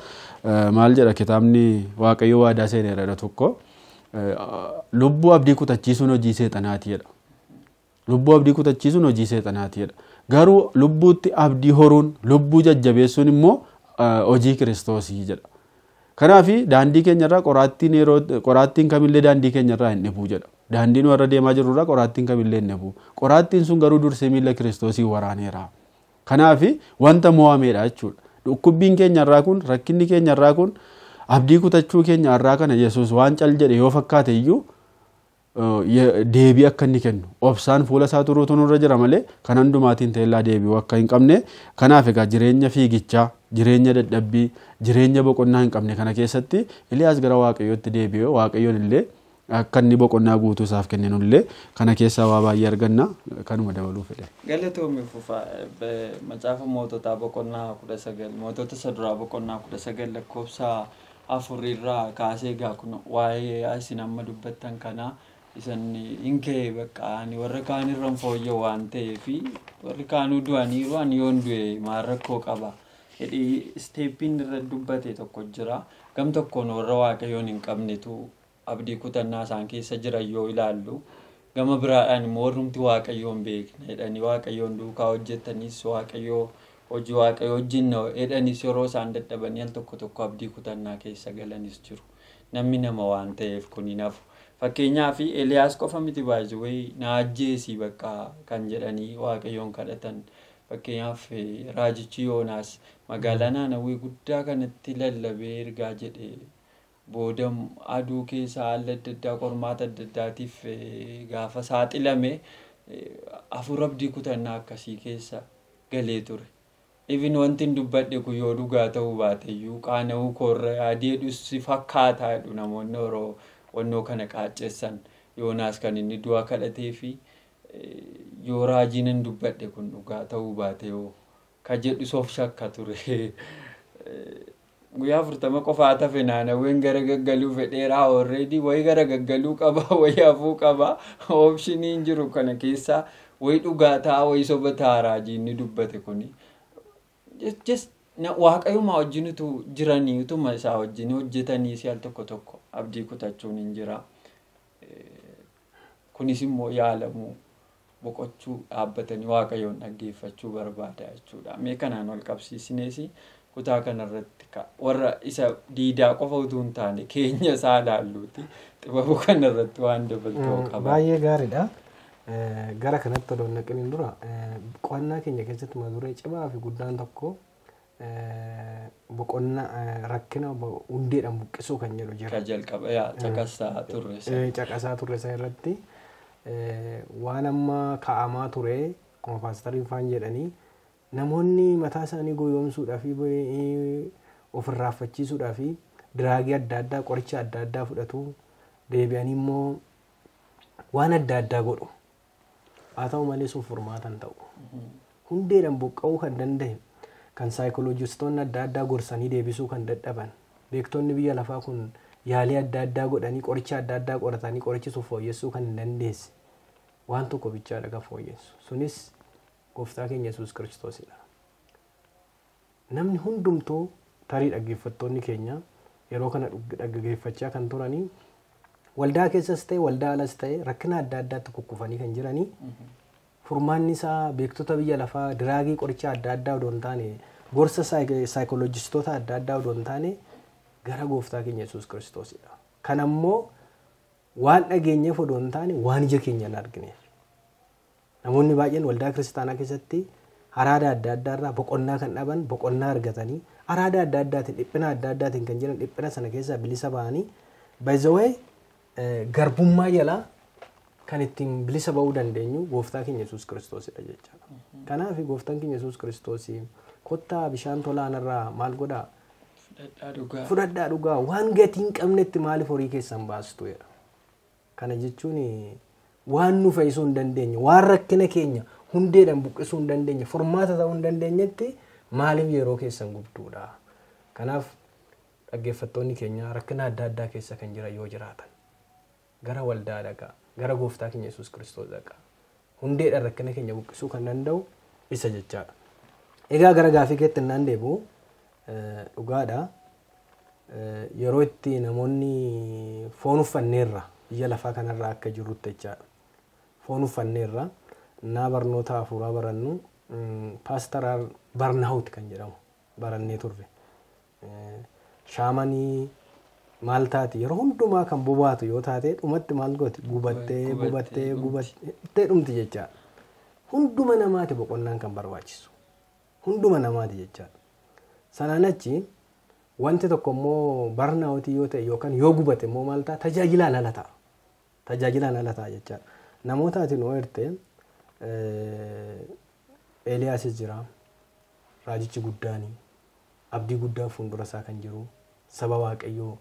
Maal jedha kitaabni waaqayyoo waadaa seeneera tokko. Lubbuu abdii kutachiisuun hojii seexanaati jedha. lubbuu abdii kutachiisuun hojii seexanaatiidha. Garuu lubbuutti abdii horuun lubbuu jajjabeessuun immoo hojii Kiristoosii jedha. Kanaaf daandii keenyarraa qoraattiin kamillee daandii keenyarraa hin dhibu jedha. Daandiin warra deemaa jirurraa qoraattiin kamillee hin dhibu. Qoraattiin sun garuu dursee miila Kiristoosii waraaneera. Kanaaf wanta mo'ameedha jechuudha. Dhukkubbiin keenyarraa kun rakkinni keenyarraa kun abdii kutachuu keenyarraa kana Yesuus waan cal jedhe yoo fakkaate iyyuu deebii akka inni kennu obsaan fuula isaa turuutu nurra jira malee kan hundumaatiin ta'ellaa deebi'uu akka hin qabne. Kanaaf egaa jireenya fiigichaa, jireenya dadhabbii, jireenya boqonnaa hin qabne kana keessatti Eliyaas gara Waaqayyootti deebi'ee Waaqayyoon illee akka inni boqonnaa guutuu isaaf kennenullee kana keessaa waa baay'ee arganna. Kanuma dabaluu fedhe. Galatoomii Fufaa macaafa moototaa boqonnaa 19 mootota saduraa boqonnaa 19 lakkoofsa 4 irraa kaasee egaa kun waa'ee isin amma dubbattan kana isan inkee bakka ani warra kaan irraan fooyya'u waan ta'eef warri kaanuu du'aniiru ani yoon du'e maal rakkoo qaba jedhee isteeppiin irra dubbate tokko jira. Gam tokkoon warra Waaqayyoon hin qabnetu abdii kutannaa isaan keessa jiran yoo ilaallu, gama biraadhaan immoo warrumti Waaqayyoon beekna jedhanii Waaqayyoon duukaa hojjetanis Waaqayyoo hojii Waaqayyoo wajjin jedhanis yeroo isaan dadhabanii al tokko abdii kutannaa keessa galanis jiru. Namni nama waan ta'eef kun hin hafu. Fakkeenyaaf Eliyaas qofa miti baay'ee na ajjeesii bakka kan jedhanii Waaqayyoon kadhatan. Fakkeenyaaf raajichi Yoonaas magaalaa Naanawwee guddaa kanatti lallabee ergaa jedhee booda aduu keessa haala adda addaa qormaata adda addaatiif gaafa saaxilame hafuura abdii kutannaa akkasii keessa galee ture. Even wanti dubbadhe kun yoo dhugaa ta'uu baateyyuu qaana'uu koorra adeedhus fakkaataa jedhu namoonni yeroo wannoo kana qaacceessan. Yoonaas kan inni du'a kadhatee fi yoo raajiin hin dubbadhe kun dhugaa ta'uu baate yoo ka jedhu soof shakka ture. Guyyaa 40 qofaa tafe Naanawween gara gaggaluu fedheeraa already wayi gara gaggaluu qaba wayi hafuu qaba optioniin jiru kana keessa wayi dhugaa ta'a wayi soba ta'a raajiin inni dubbate kuni. Just Waaqayyuma wajjinitu jiranii utuma isaa wajjin hojjetanii si'al tokko abdii kutachuun hin jira. Kunis immoo yaalamu boqochuu dhaabbatanii Waaqayyoon dhaggeeffachuu barbaada jechuudha. Mee kanaan wal qabsiisnees kutaa kanarratti warra isa diidaa qofa utuu hin taane keenya isaa ilaalluuti xibabuu kanarratti waan dabaltuu qaba. Baay'ee gaariidha. Gara kanatti odoon naqiniin dura qo'annaa keenya keessatti mata-duree cimaa fi guddaan tokko boqonnaa rakkina hundeedhaan buqqisuu kan jedhu jira. Kan jalqaba caqasaa turre. Caqasaa turre isaa irratti waan amma kaa'amaa ture akkuma paastariin faan jedhanii namoonni mataa isaanii goyoomsuudhaa fi ofirraaffachiisuudhaa fi diraagii adda addaa qoricha adda addaa fudhatu deebi'anii immoo waan adda addaa godhu. Haa ta'u malee sun furmaatan ta'u. Hundeedhaan buqqa'uu kan danda'e kan saayikolojistoonni adda addaa gorsanii deebisuu kan dadhaban. Beektonni biyya lafaa kun yaalii adda addaa godhanii qoricha adda addaa qoratanii qorichisuuf fooyyessuu kan hin dandeesse. Waan tokko bichaadha kan fooyyessu. Sunis Gooftaa keenya Yesuus Kiristoosidha. Namni hundumtuu tarii dhaggeeffattoonni keenya yeroo kana dhaggeeffachaa kan turanii waldaa keessas ta'e waldaa alas ta'e rakkina adda addaatti kukkufanii kan jiranii furmaanni isaa beektota biyya lafaa diraagii qoricha adda addaa odoo hin taane gorsa saayikolojistoota adda addaa odoo hin taane gara Gooftaa keenya Yesuus Kiristoosidha. Kan ammoo waan dhageenyeef odoo hin taane waan ija keenyaan argineef. Namoonni baay'een waldaa kiristaanaa keessatti araada adda addaarraa boqonnaa kan dhaban boqonnaa argatanii araada adda addaatiin dhiphina adda addaatiin kan jiran dhiphina sana keessaa bilisa ba'anii by the way garbummaa jalaa kan ittiin bilisa ba'uu dandeenyu Gooftaa keenya Yesuus Kiristoosidha jechaadha. Kanaaf Gooftaan keenya Yesuus Kiristoos kottaa bishaan tolaanarraa maal godhaa? Fudhadhaa dhugaa waan gatii hin qabnetti maaliif horii keessan baastu jedha. Kana jechuun waan nu fayyisuu hin dandeenye waan rakkina keenya hundeedhaan buqqisuu hin dandeenye furmaata ta'uu hin dandeenyetti maaliif yeroo keessan gubduudha. Kanaaf dhaggeeffattoonni keenya rakkina adda addaa keessa kan jiran yoo jiraatan gara waldaa dhaqaa gara Gooftaa keenya Yesuus Kiristoos dhaqaa hundeedhaan rakkina keenya buqqisuu kan danda'u isa jechaadha. Egaa gara gaafii keetti innaan deebi'u dhugaadha. Yeroo itti namoonni foon uffanneerra biyya lafaa kanarraa akka jirrutti jechaadha. Foon uffanneerra naa barnoota hafuuraa barannu paastoraal barnaawut kan jedhamu barannee turre. Shaamanii maal taati yeroo hundumaa kan bobaatu yoo taate dhumatti maal gooti gubattee dhumti jechaadha. Hunduma namaati boqonnaan kan barbaachisu. Hunduma namaati jechaadha. Sanaan achi wanti tokko immoo barnaawutii yoo ta'e yookaan yoo gubate immoo maal ta'a tajaajilaan ala ta'a. Tajaajilaan ala ta'a jechaadha. Namoota ati nu eerte Eeliyaasis jira. Raajichi guddaanii abdii guddaa fuuldura isaa kan jiru saba Waaqayyoo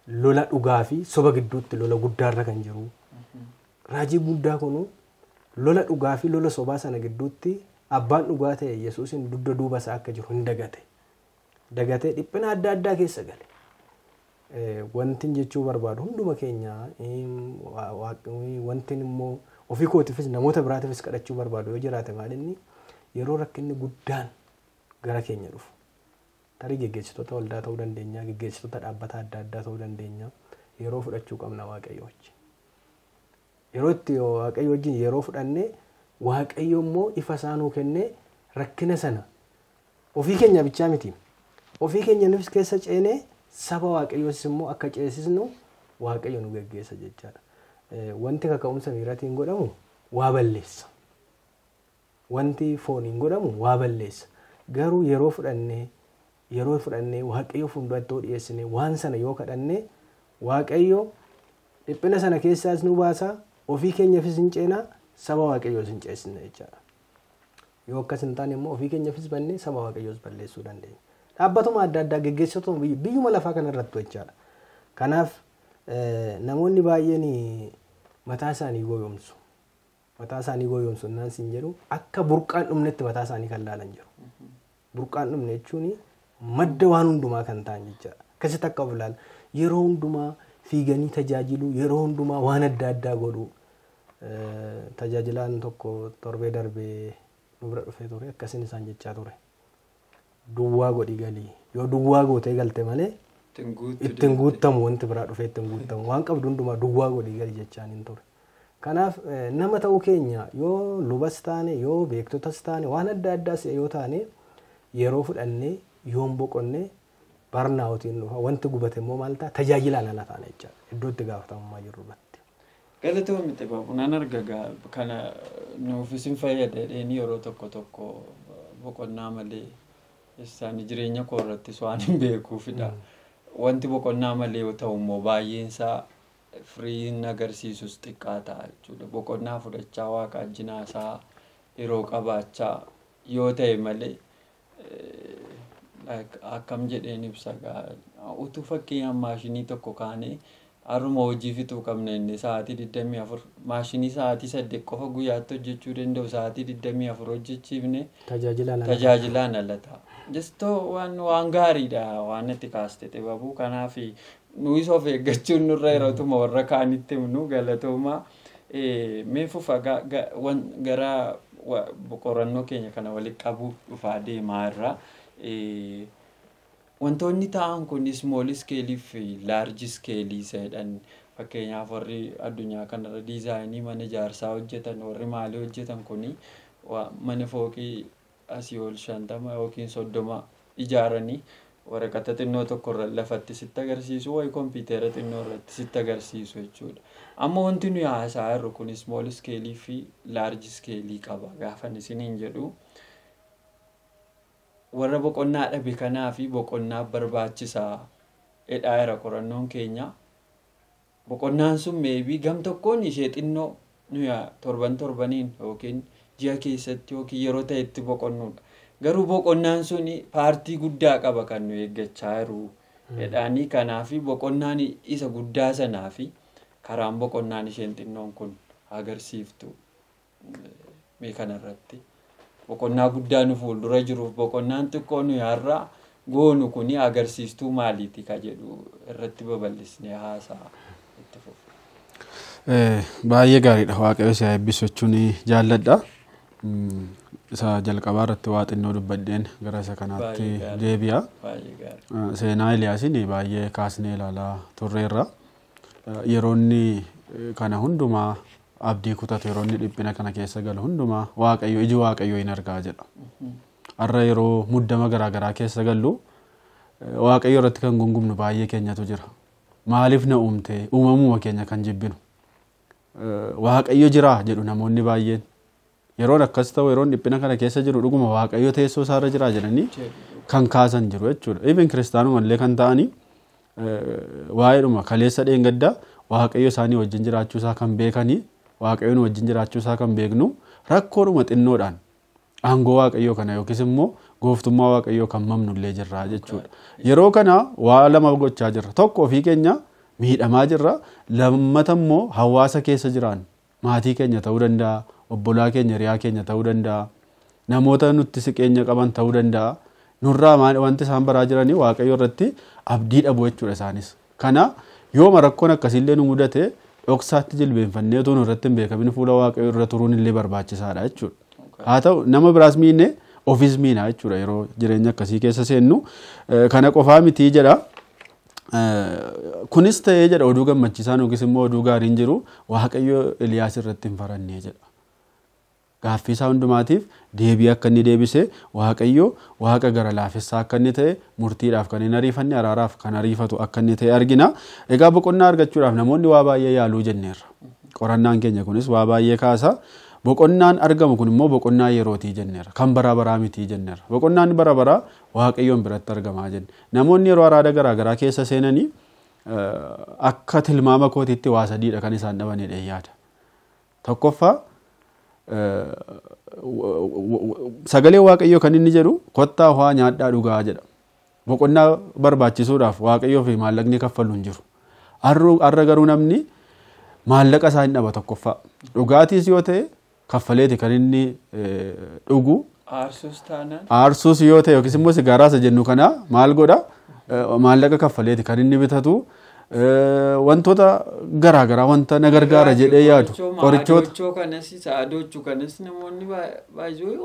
lola dhugaa fi soba gidduutti lola guddaarra kan jiru. Raajii guddaa kunu lola dhugaa fi lola sobaa sana gidduutti abbaan dhugaa ta'e Yesuusin dugda duuba isaa akka jiru hin dagate. Dagatee dhiphina adda addaa keessa gale. Wanti jechuu barbaadu hunduma keenya wanti immoo ofii kootiifis namoota biraatiifis kadhachuu barbaadu yoo jiraate maalinni yeroo rakkinni guddaan gara keenya dhufu. Tarii geggeessitoota waldaa ta'uu dandeenya, geggeessitoota dhaabbata adda addaa ta'uu dandeenya. Yeroo fudhachuu qabna Waaqayyo wajjin. Yeroo itti Waaqayyo wajjin yeroo fudhanne Waaqayyo immoo ifa isaa nuu kennee rakkina sana ofii keenya bichaa miti. Ofii keenya nufis keessa ceenee saba Waaqayyoos immoo akka ceesisnu Waaqayyo nu geggeessa jechaadha. Wanti kaka'umsa miiraatiin godhamu waa balleessa. Wanti fooniin godhamu waa balleessa. Garuu yeroo fudhannee Waaqayyo fuulduratti dhiyeessine waan sana yoo kadhanne Waaqayyo dhiphina sana keessaas nu baasa ofii keenyaafis hin ceenaa saba Waaqayyoos hin ceesisna jechaadha. Yoo akkas hin taane immoo ofii keenyaafis bannee saba Waaqayyoos balleessuu dandeenya. Dhaabbatuma adda addaa geggeessitoota biyyuma lafaa kanarratti jechaadha. Kanaaf namoonni baay'een mataa isaanii gooyomsu. Mataa isaanii gooyomsu naan siin jedhu akka burqaan dhumnetti mataa isaanii kan laalan jiru. Burqaan dhumne jechuun madda waan hundumaa kan ta'an jechaadha. Akkasitti akka of ilaala. Yeroo hundumaa fiiganii tajaajilu, yeroo hundumaa waan adda addaa godhu. Tajaajilaan tokko torbee darbee nu bira dhufee ture akkasin isaan jechaa ture. Duwwaa godhi galii. Yoo duwwaa gootee galte malee ittiin guutamu wanti biraa dhufee ittiin guutamu. Waan qabdu hundumaa duwwaa godhi galii jechaan hin ture. Kanaaf nama ta'uu keenya yoo lubas taane yoo beektotas taane waan adda addaas yoo taane yeroo fudhannee yoon boqonnee barnaawutiin dhufa wanti gubate immoo maal ta'a tajaajilaan ala taane jechaadha. Iddoo itti gaafatamummaa jirru irratti. Galatoomii miti baabunaan argaa kana nuufis hin fayyadadheeni yeroo tokko boqonnaa malee isaan jireenya koo irrattis waan hin beekuufidha. Wanti boqonnaa malee yoo ta'u immoo baay'eensaa firiin agarsiisus xiqqaa ta'a jechuudha. Boqonnaa fudhachaa waaqa ajjinaasaa yeroo qabaachaa yoo ta'e malee akkam jedheen ibsa utuu fakkeenyaan maashinii tokko kaanee haruma hojii fixuu qabna inni sa'aatii 24 maashinii sa'aatii 8 qofa guyyaatti hojjechuu danda'u sa'aatii 24 hojjechiifne tajaajilaan ala ta'a. Jestoo waan gaariidha waan itti kaaste xibabuu kanaaf nuyi of eeggachuun nurra yerotuma warra kaanitti himnu galatoomaa mee fufa gara qorannoo keenya kana walitti qabuu dhufaa deemaa irra wantoonni ta'an kun small scale fi large scale jedhan fakkeenyaaf warri addunyaa kanarra diizaayinii mana ijaarsaa hojjetan warri maalii hojjetan kuni mana fooqii asii ol 50 yookiin 30 ijaaranii waraqata xinnoo tokko irra lafatti sitti agarsiisu wayi kompiitara xinnoo irratti sitti agarsiisu jechuudha. Amma wanti nuyi haasaa jirru kun small scale fi large scale qaba gaafan isiniin jedhu warra boqonnaa dhabe kanaa fi boqonnaa barbaachisaa edhaayira qorannoon keenya boqonnaan sun maybe gam tokkoon ishee xinnoo nuyi torbaniin yookiin ji'a keessatti yookiin yeroo ta'etti boqonnuudha. Garuu boqonnaan sun paartii guddaa qaba kan nu eeggachaa jiru edhaanii kanaa fi boqonnaan isa guddaa sanaa fi karaan boqonnaan isheen xinnoon kun agarsiiftu mee kanarratti. Boqonnaa guddaa nu fuuldura jiruuf boqonnaan xiqqoo nu har'a goonu kuni agarsiistuu maaliiti ka jedhu irratti babal'isnee haasaa itti fufu. Baay'ee gaariidha waaqayyo si eebbisu jechuun jaalladha. Isa jalqabaa irratti waa xinnoo dubbadheen gara isa kanaatti deebi'a. Seenaa Eliyaasiin baay'ee kaasnee ilaalaa turreerra. Yeroonni kana hundumaa abdii kutatu yeroo inni dhiphina kana keessa galu hundumaa waaqayyo iji waaqayyo hin argaa jedha. Har'a yeroo muddama garaagaraa keessa gallu waaqayyo irratti kan gungumnu baay'ee keenyatu jira. Maaliif na uumte uumamuma keenya kan jibbinu. Waaqayyo jira jedhu namoonni baay'een. Yeroon akkas ta'u yeroon dhiphina kana keessa jiru dhuguma waaqayyo teessoo isaarra jira jedhanii kan kaasan jiru jechuudha. Even kiristaanuma illee kan ta'anii waa'eedhuma kaleessa dheengaddaa waaqayyo isaanii wajjin jiraachuu isaa kan beekanii waaqayyoon wajjin jiraachuu isaa kan beeknu rakkoodhuma xinnoodhaan aangoo waaqayyoo kana yookiis immoo gooftummaa waaqayyoo kan mamnu illee jirra jechuudha. Yeroo kana waa lama gochaa jirra. Tokko ofii keenya miidhamaa jirra. Lammata immoo hawaasa keessa jiraan maatii keenya ta'uu danda'a, obbolaa keenya hiriyaa keenya ta'uu danda'a, namoota nutti siqeenya qaban ta'uu danda'a. Nurraa wanti isaan baraa jiranii waaqayyo irratti abdii dhabu jechuudha isaanis. Kana yooma rakkoon akkasiillee nu mudate dhoksaatti jilbeenfannee utuu nurratti hin beekamin fuula waaqayyo irra turuun illee barbaachisaadha jechuudha. Haa ta'u nama biraas miine ofis miina jechuudha yeroo jireenya akkasii keessa seennu. Kana qofaa mitii jedha. Kunis ta'ee jedha oduu gammachiisaan yookiis immoo oduu gaariin jiru waaqayyo Eliyaas irratti hin farannee jedha. Gaaffii isaa hundumaatiif deebii akka inni deebise waaqayyo waaqa gara laafessaa akka inni ta'e murtiidhaaf kan hin ariifanne araaraaf kan ariifatu akka inni ta'e argina. Egaa boqonnaa argachuudhaaf namoonni waa baay'ee yaaluu jenneerra. Qorannaan keenya kunis waa baay'ee kaasa. Boqonnaan argamu kun immoo boqonnaa yerootii jenneerra. Kan bara baraa mitii jenneerra. Boqonnaan bara baraa waaqayyoon biratti argamaa jenne. Namoonni yeroo araada garaagaraa keessa seenanii akka tilmaama kootiitti waa sadiidha kan isaan dhabanidha yaada. Tokkoffaa sagalee waaqayyoo kan inni jedhu kottaa waa nyaadhaa dhugaa jedha. Boqonnaa barbaachisuudhaaf waaqayyoo fi maallaqni kaffalu hin jiru. Har'a garuu namni maallaqa isaa hin dhaba tokkoffaa. Dhugaatiis yoo ta'e kaffaleeti kan inni dhugu. Aarsuus yoo ta'e yookiis immoo sigaaraasa jennu kana maal godha maallaqa kaffaleeti kan inni bitatu. Wantoota garaagaraa wanta na gargaara jedhee yaadu qorichoota kanas sa'aadochuu kanas namoonni baay'ee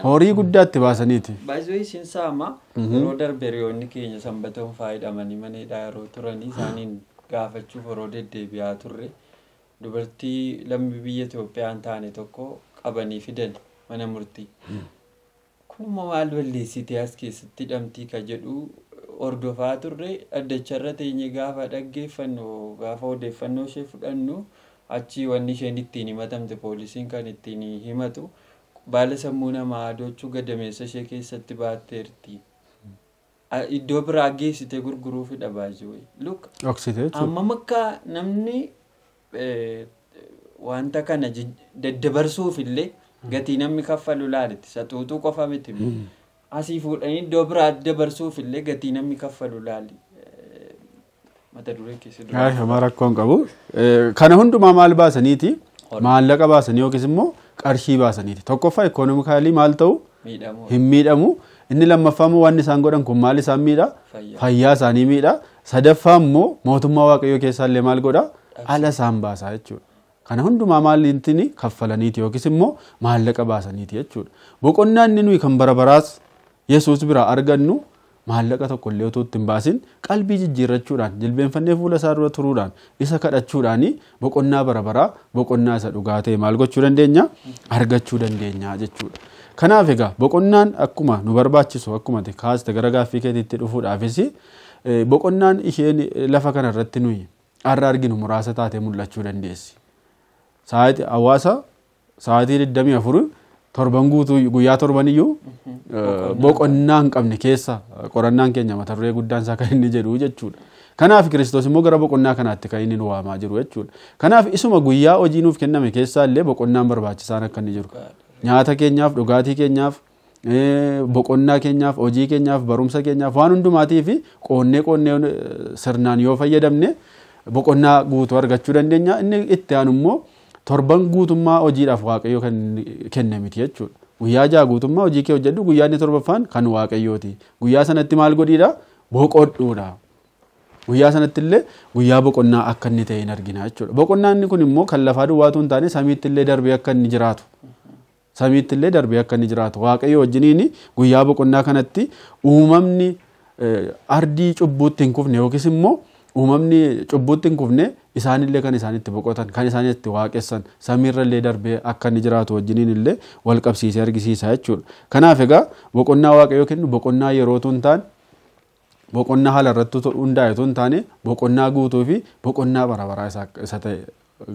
horii guddaatti baasaniiti. Baay'ee isin saama yeroo darbe hiriyoonni keenya sanbatoon faayidamanii maneedhaa yeroo turanii isaaniin gaafachuuf yeroo deddeebi'aa turre dubartii lammii biyya Itoophiyaa hin taane tokko qabanii fidan mana murtii. Kun immoo maal balleessitee as keessatti hidhamtii ka jedhu hordofaa turre addacharra teenye gaafa dhaggeeffannu gaafa odeeffannoo ishee fudhannu achi wanni isheen ittiin himatamte poolisiin kan ittiin himatu baala sammuu namaa adochuu gadameessa ishee keessatti baatteerti. Iddoo biraa geessite gurguruufidha baay'ee. Look amma makka namni wanta kana daddabarsuuf illee gatii namni kaffalu laaletti satuutuu qofa miti. Asii fuudhanii iddoo biraa dabarsuuf illee gatii namni kaffalu laali. Mata duree keessa dura. Haa rakkoon qabu. Kana hundumaa maal baasaniiti? Maallaqa baasanii yookiis immoo qarshii baasaniiti. Tokkoffaa ikoonomikaalii maal ta'u? Hin miidhamu. Inni lammaffaa immoo waan isaan godhan kun maal isaan miidha? Fayyaa isaanii miidha. Sadaffaa immoo mootummaa waaqayyoo keessaallee maal godha? Ala isaan baasa jechuudha. Kana hundumaa maaliin kaffalaniiti yookiis immoo maallaqa baasaniiti jechuudha. Boqonnaan inni nuyi kan bara baraas Yesuus biraa argannu maallaqa tokko illee otoo ittiin baasin qalbii jijjiirrachuudhaan jilbeenfannee fuula isaa dura turuudhaan isa kadhachuudhaan boqonnaa bara baraa boqonnaa isa dhugaa ta'e maal gochuu dandeenya argachuu dandeenya jechuudha. Kanaaf egaa boqonnaan akkuma nu barbaachisu akkuma kaaste gara gaaffii keetiitti dhufuudhaafis boqonnaan isheen lafa kana irratti nuyi har'a arginu muraasa taatee mul'achuu dandeessi. Hawaasa sa'aatii 24 torban guutuu guyyaa torbaniyyuu boqonnaa hin qabne keessa qorannaan keenya mata duree guddaan isaa kan inni jedhu jechuudha. Kanaaf Kiristoos immoo gara boqonnaa kanaatti kan inni nu waamaa jiru jechuudha. Kanaaf isuma guyyaa hojii nuuf kenname keessaa illee boqonnaan barbaachisaan akka inni jiru. Nyaata keenyaaf, dhugaatii keenyaaf, boqonnaa keenyaaf, hojii keenyaaf, barumsa keenyaaf waan hundumaatii fi qoonnee sirnaan yoo fayyadamne boqonnaa guutuu argachuu dandeenya. Inni itti aanu immoo torban guutummaa hojiidhaaf waaqayyo kan kenne miti jechuudha. Guyyaa ja'a guutummaa hojii kee hojjedhu guyyaa inni torbaffaan kan waaqayyooti. Guyyaa sanatti maal godhiidha? Boqodhuudha. Guyyaa sanatti illee guyyaa boqonnaa akka inni ta'e hin argina jechuudha. Boqonnaan inni kun immoo kan lafaa duwwaatu hin taane samiitti illee darbee akka inni jiraatu. Samiitti illee darbee akka inni jiraatu. Waaqayyo wajjiniin guyyaa boqonnaa kanatti uumamni ardii cubbuutti hin kufne yookiis immoo uumamni cubbuutti hin kufne isaanillee kan isaanitti boqotan kan isaanitti waaqessan samiirrallee darbee akka inni jiraatu wajjiniin illee wal qabsiisee argisiisa jechuudha. Kanaaf egaa boqonnaa waaqayyoo kennu boqonnaa yerootu hin taane boqonnaa haala irratti hundaa'etu hin taane boqonnaa guutuu fi boqonnaa bara baraa isa ta'e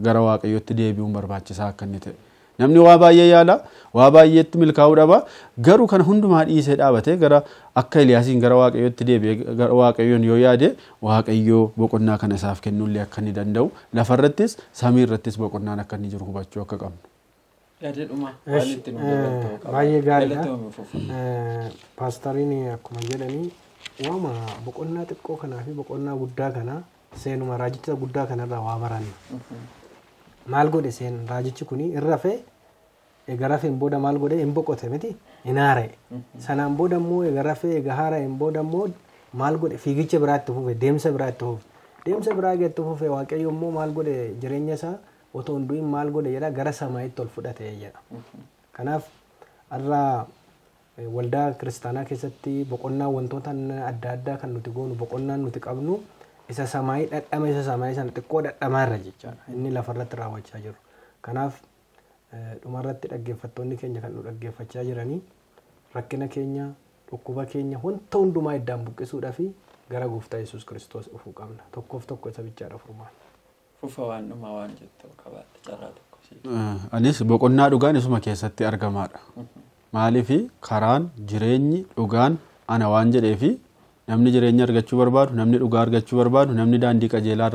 gara waaqayyootti deebi'uun barbaachisaa akka inni ta'e. Namni waa baay'ee yaala waa baay'eetti milkaa'uu dhaba garuu kan hundumaa dhiisee dhaabatee gara akka Eliyaasiin gara waaqayyootti deebi'ee gara waaqayyoon yoo yaade waaqayyoo boqonnaa kana isaaf kennullee akka inni danda'u lafarrattis samiirrattis boqonnaan akka inni jiru hubachuu akka qabnu. Baay'ee gaariidha. Paastariin akkuma jedhanii waama boqonnaa xiqqoo kanaa fi boqonnaa guddaa kanaa seenuma raajicha guddaa kanarraa waa baranna. Maal godhe seen raajichi kuni irra fee egaa rafeen booda maal godhe hin boqote miti hin haara'e. Sanaan booda immoo egaa rafee egaa haara'een booda immoo maal godhe fiigicha biraatti fufe deemsa biraatti fufe. Deemsa biraa geettu fufe waaqayyo immoo maal godhe jireenya isaa otoo hin du'in maal godhe jedha gara samaa'itti ol fudhate jedha. Kanaaf irraa waldaa kiristaanaa keessatti boqonnaa wantoota adda addaa kan nuti goonu boqonnaan nuti qabnu isa samaa'ii dhadhama isa samaa'ii sana xiqqoo dhadhamaarra jechaadha inni lafarratti raawwachaa jiru. Kanaaf dhumarratti dhaggeeffattoonni keenya kan nu dhaggeeffachaa jiranii rakkina keenya dhukkuba keenya wanta hundumaa iddaan buqqisuudhaa fi gara gooftaa Yesuus Kiristoos dhufuu qabna. Tokkoof tokko isa bichaadha furmaata. Fufa waan dhumaa waan jettu qabaate carraa tokko. Anis boqonnaa dhugaan isuma keessatti argamaadha. Maaliifi karaan jireenyi dhugaan ana waan jedheefi namni jireenya argachuu barbaadu namni dhugaa argachuu barbaadu namni daandii qajeelaa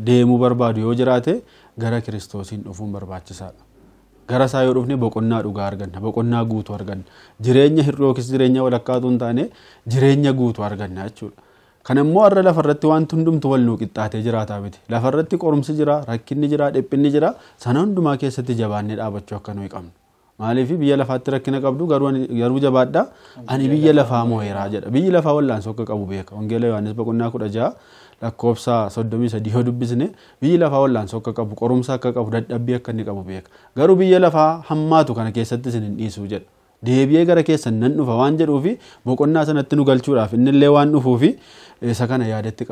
deemuu barbaadu yoo jiraate gara Kiristoosiin dhufuun barbaachisaadha. Gara isaa yoo dhufne boqonnaa dhugaa arganna boqonnaa guutuu arganna jireenya hir'uu yookiis jireenya walakkaatu hin taane jireenya guutuu arganna jechuudha. Kan immoo har'a lafarratti wanti hundumtu wal nuu qixxaatee jiraataa miti. Lafarratti qorumsi jira rakkinni jira dhiphinni jira sana hundumaa keessatti jabaannee dhaabachuu akka nuyi qabnu. Maaliif biyya lafaatti rakkina qabdu garuu jabaadhaa ani biyya lafaa moo'eeraa jedha. Biyyi lafaa wallaansoo akka qabu beeka. Wangeela Yohaannis boqonnaa 16 lakkoofsa 33 yoo dubbisne biyyi lafaa wallaansoo akka qabu qorumsa akka qabu dadhabbii akka inni qabu beeka. Garuu biyya lafaa hammaatu kana keessatti isin hin dhiisuu jedha. Deebi'ee gara keessan nan dhufa waan jedhuufi boqonnaa sanatti nu galchuudhaaf innillee waan dhufuufi isa kana yaadatti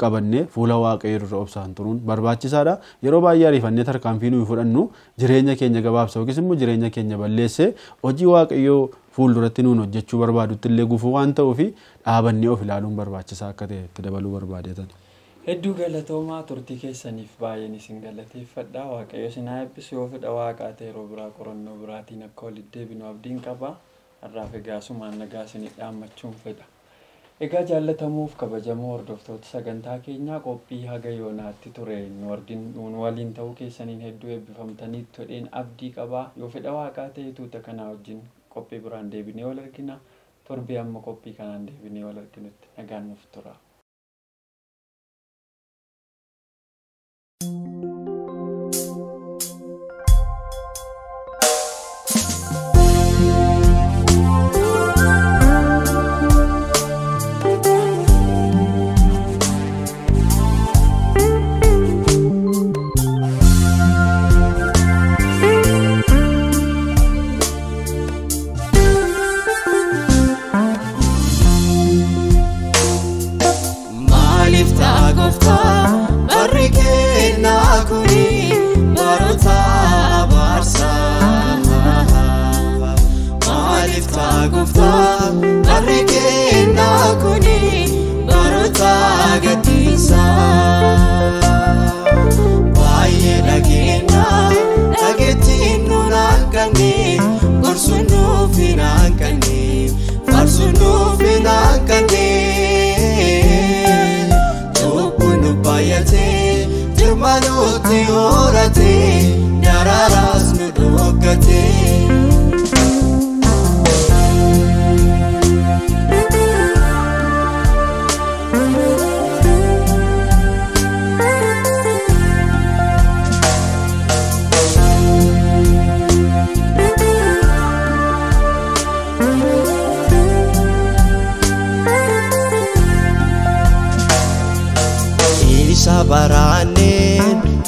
qabannee fuula waaqayyoo dura obsaan turuun barbaachisaadha. Yeroo baay'ee ariifannee tarkaanfii nuyi fudhannu jireenya keenya gabaabsa yookiis immoo jireenya keenya balleessee hojii waaqayyoo fuulduratti nuun hojjechuu barbaadutti illee gufuu waan ta'uufi dhaabannee of ilaaluun barbaachisaa akka ta'e itti dabaluu barbaadeetan. Hedduu galatoomaa turtii keessaniif baay'een isin galateeffadha. Waaqayyo isin haa eebbisu yoo fedha waaqaa ta'e yeroo biraa qorannoo biraatiin akka walitti deebinu abdiin qaba. Har'aaf egaa sumaan nagaa isinii dhaammachuun fedha. Egaa jaallatamuuf kabajamoo hordoftoota sagantaa keenyaa qophii haga yoonaatti ture nuun waliin ta'uu keessaniin hedduu eebbifamtanii todheen abdii qaba. Yoo fedha waaqaa ta'e tuuta kanaa wajjin qophii biraan deebinee wal argina. Torbee amma qophii kanaan deebinee wal arginutti nagaan nuuf tura.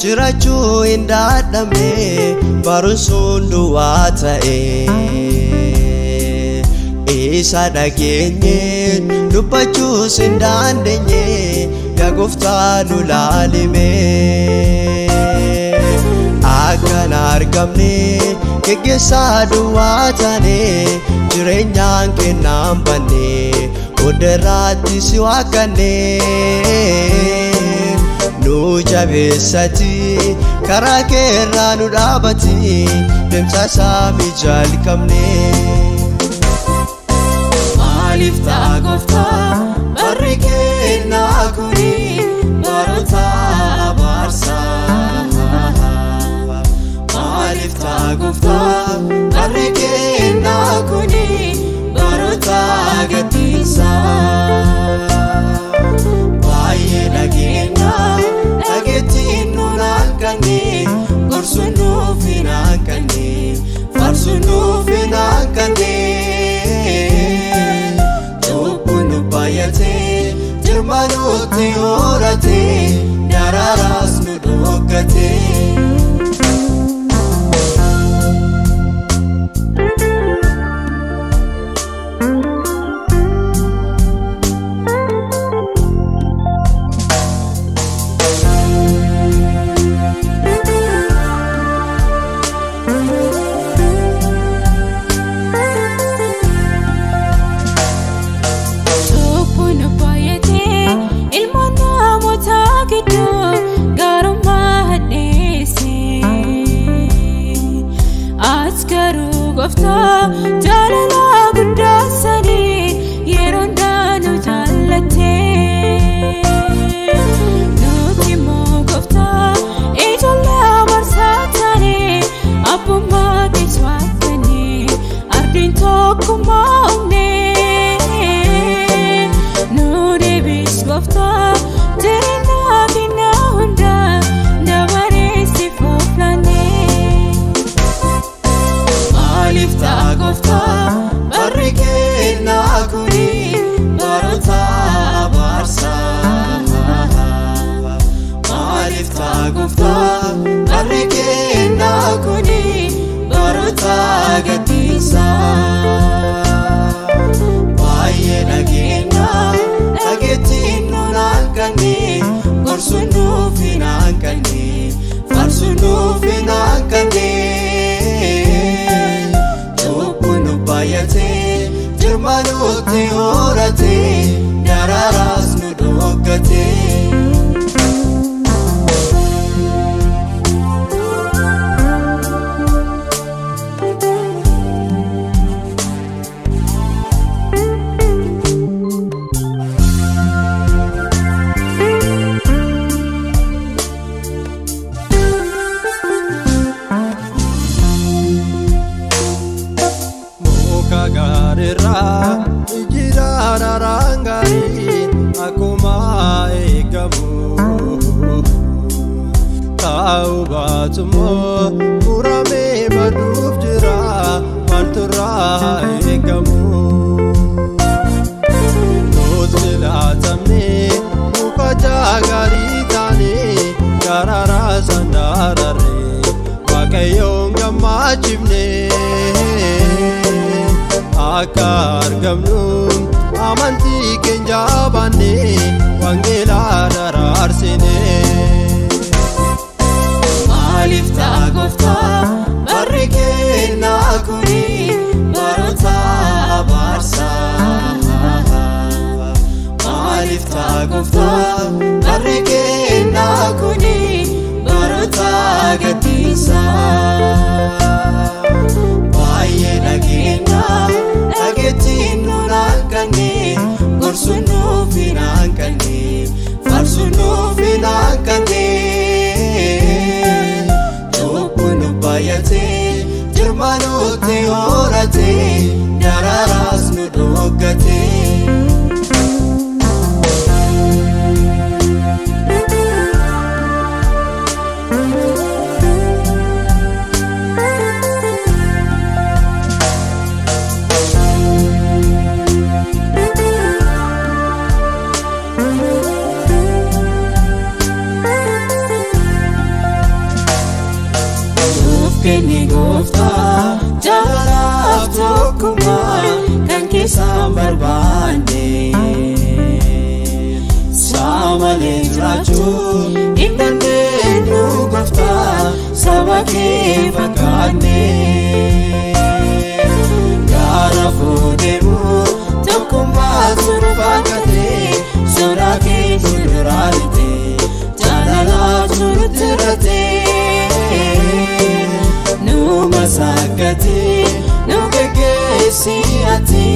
Jirachuu hin dadhabne barumsuun duwwaa ta'e isa dhageenye dubbachuus hin dandeenye gooftaan nu laalime akkan argamne geggeessaa duwwaa taane jireenyaan kennaan banne oderraatti si waaqanne nu jabeessati karaa keerraa nu dhaabati deemsa saami jalqabne maaliif ta'a gooftaa barri kennaa kuni baroota abaarsaa maaliif ta'a gooftaa barri kennaa kuni baroota gadhiisaa baay'ee dhageettiin nuun hanqanne gorsuun nuuf hin hanqanne faarsuun nuuf hin hanqanne cubbuun nu baay'atee jirma nutti horatee daraaraas nu dhokatee. Jaalala guddaa sanii yeroo ndaanu jaallattee nuti immoo gooftaa ijoollee amarsaa taanee abbummaa keessa waaqannee ardiin tokkummaa uumnee nu deebis gooftaa jireenya kennaa hundaa dabareessi foofnannee maaliif ta'a gooftaa barri kennaa kuni baroota abaarsaa maaliif ta'a gooftaa barri kennaa kuni baroota gadhiisaa baay'ee dhageettiin nuun hanqanne gorsuun nuuf hin hanqanne faarsuun nuuf hin hanqanne jirma nutti horatee daraaraas nu dhokatee. Ijiraan arangari akkuma eegamu ta'uu baatumoo muramee baduuf jira maalturraa eegamu nuti laatamne muka jaagarii taane daraaraa sandaararee waaqayyoon gammachiifne akka argamnuun amantii keenya baannee wangeelaa daraarsinee maaliif ta'a gooftaa barri kennaa kuni baroota abaarsaa maaliif ta'a gooftaa barri kennaa kuni baroota gadhiisaa baay'ee dhageettiin nuun hanqanne gorsuun nuuf hin hanqanne faarsuun nuuf hin hanqanne cubbuun nu baay'atee jirma nutti horatee daraaraas nu dhokatee. Kenni gooftaa jaalalaaf tokkummaa kan keessaan barbaanne saamalee kee fakkaanne gaara fuudhemu tokkummaa surfaakatee sodaa kee fuulduraalite jaalalaaf surutti ratee nu masakatee nu geggeessi ati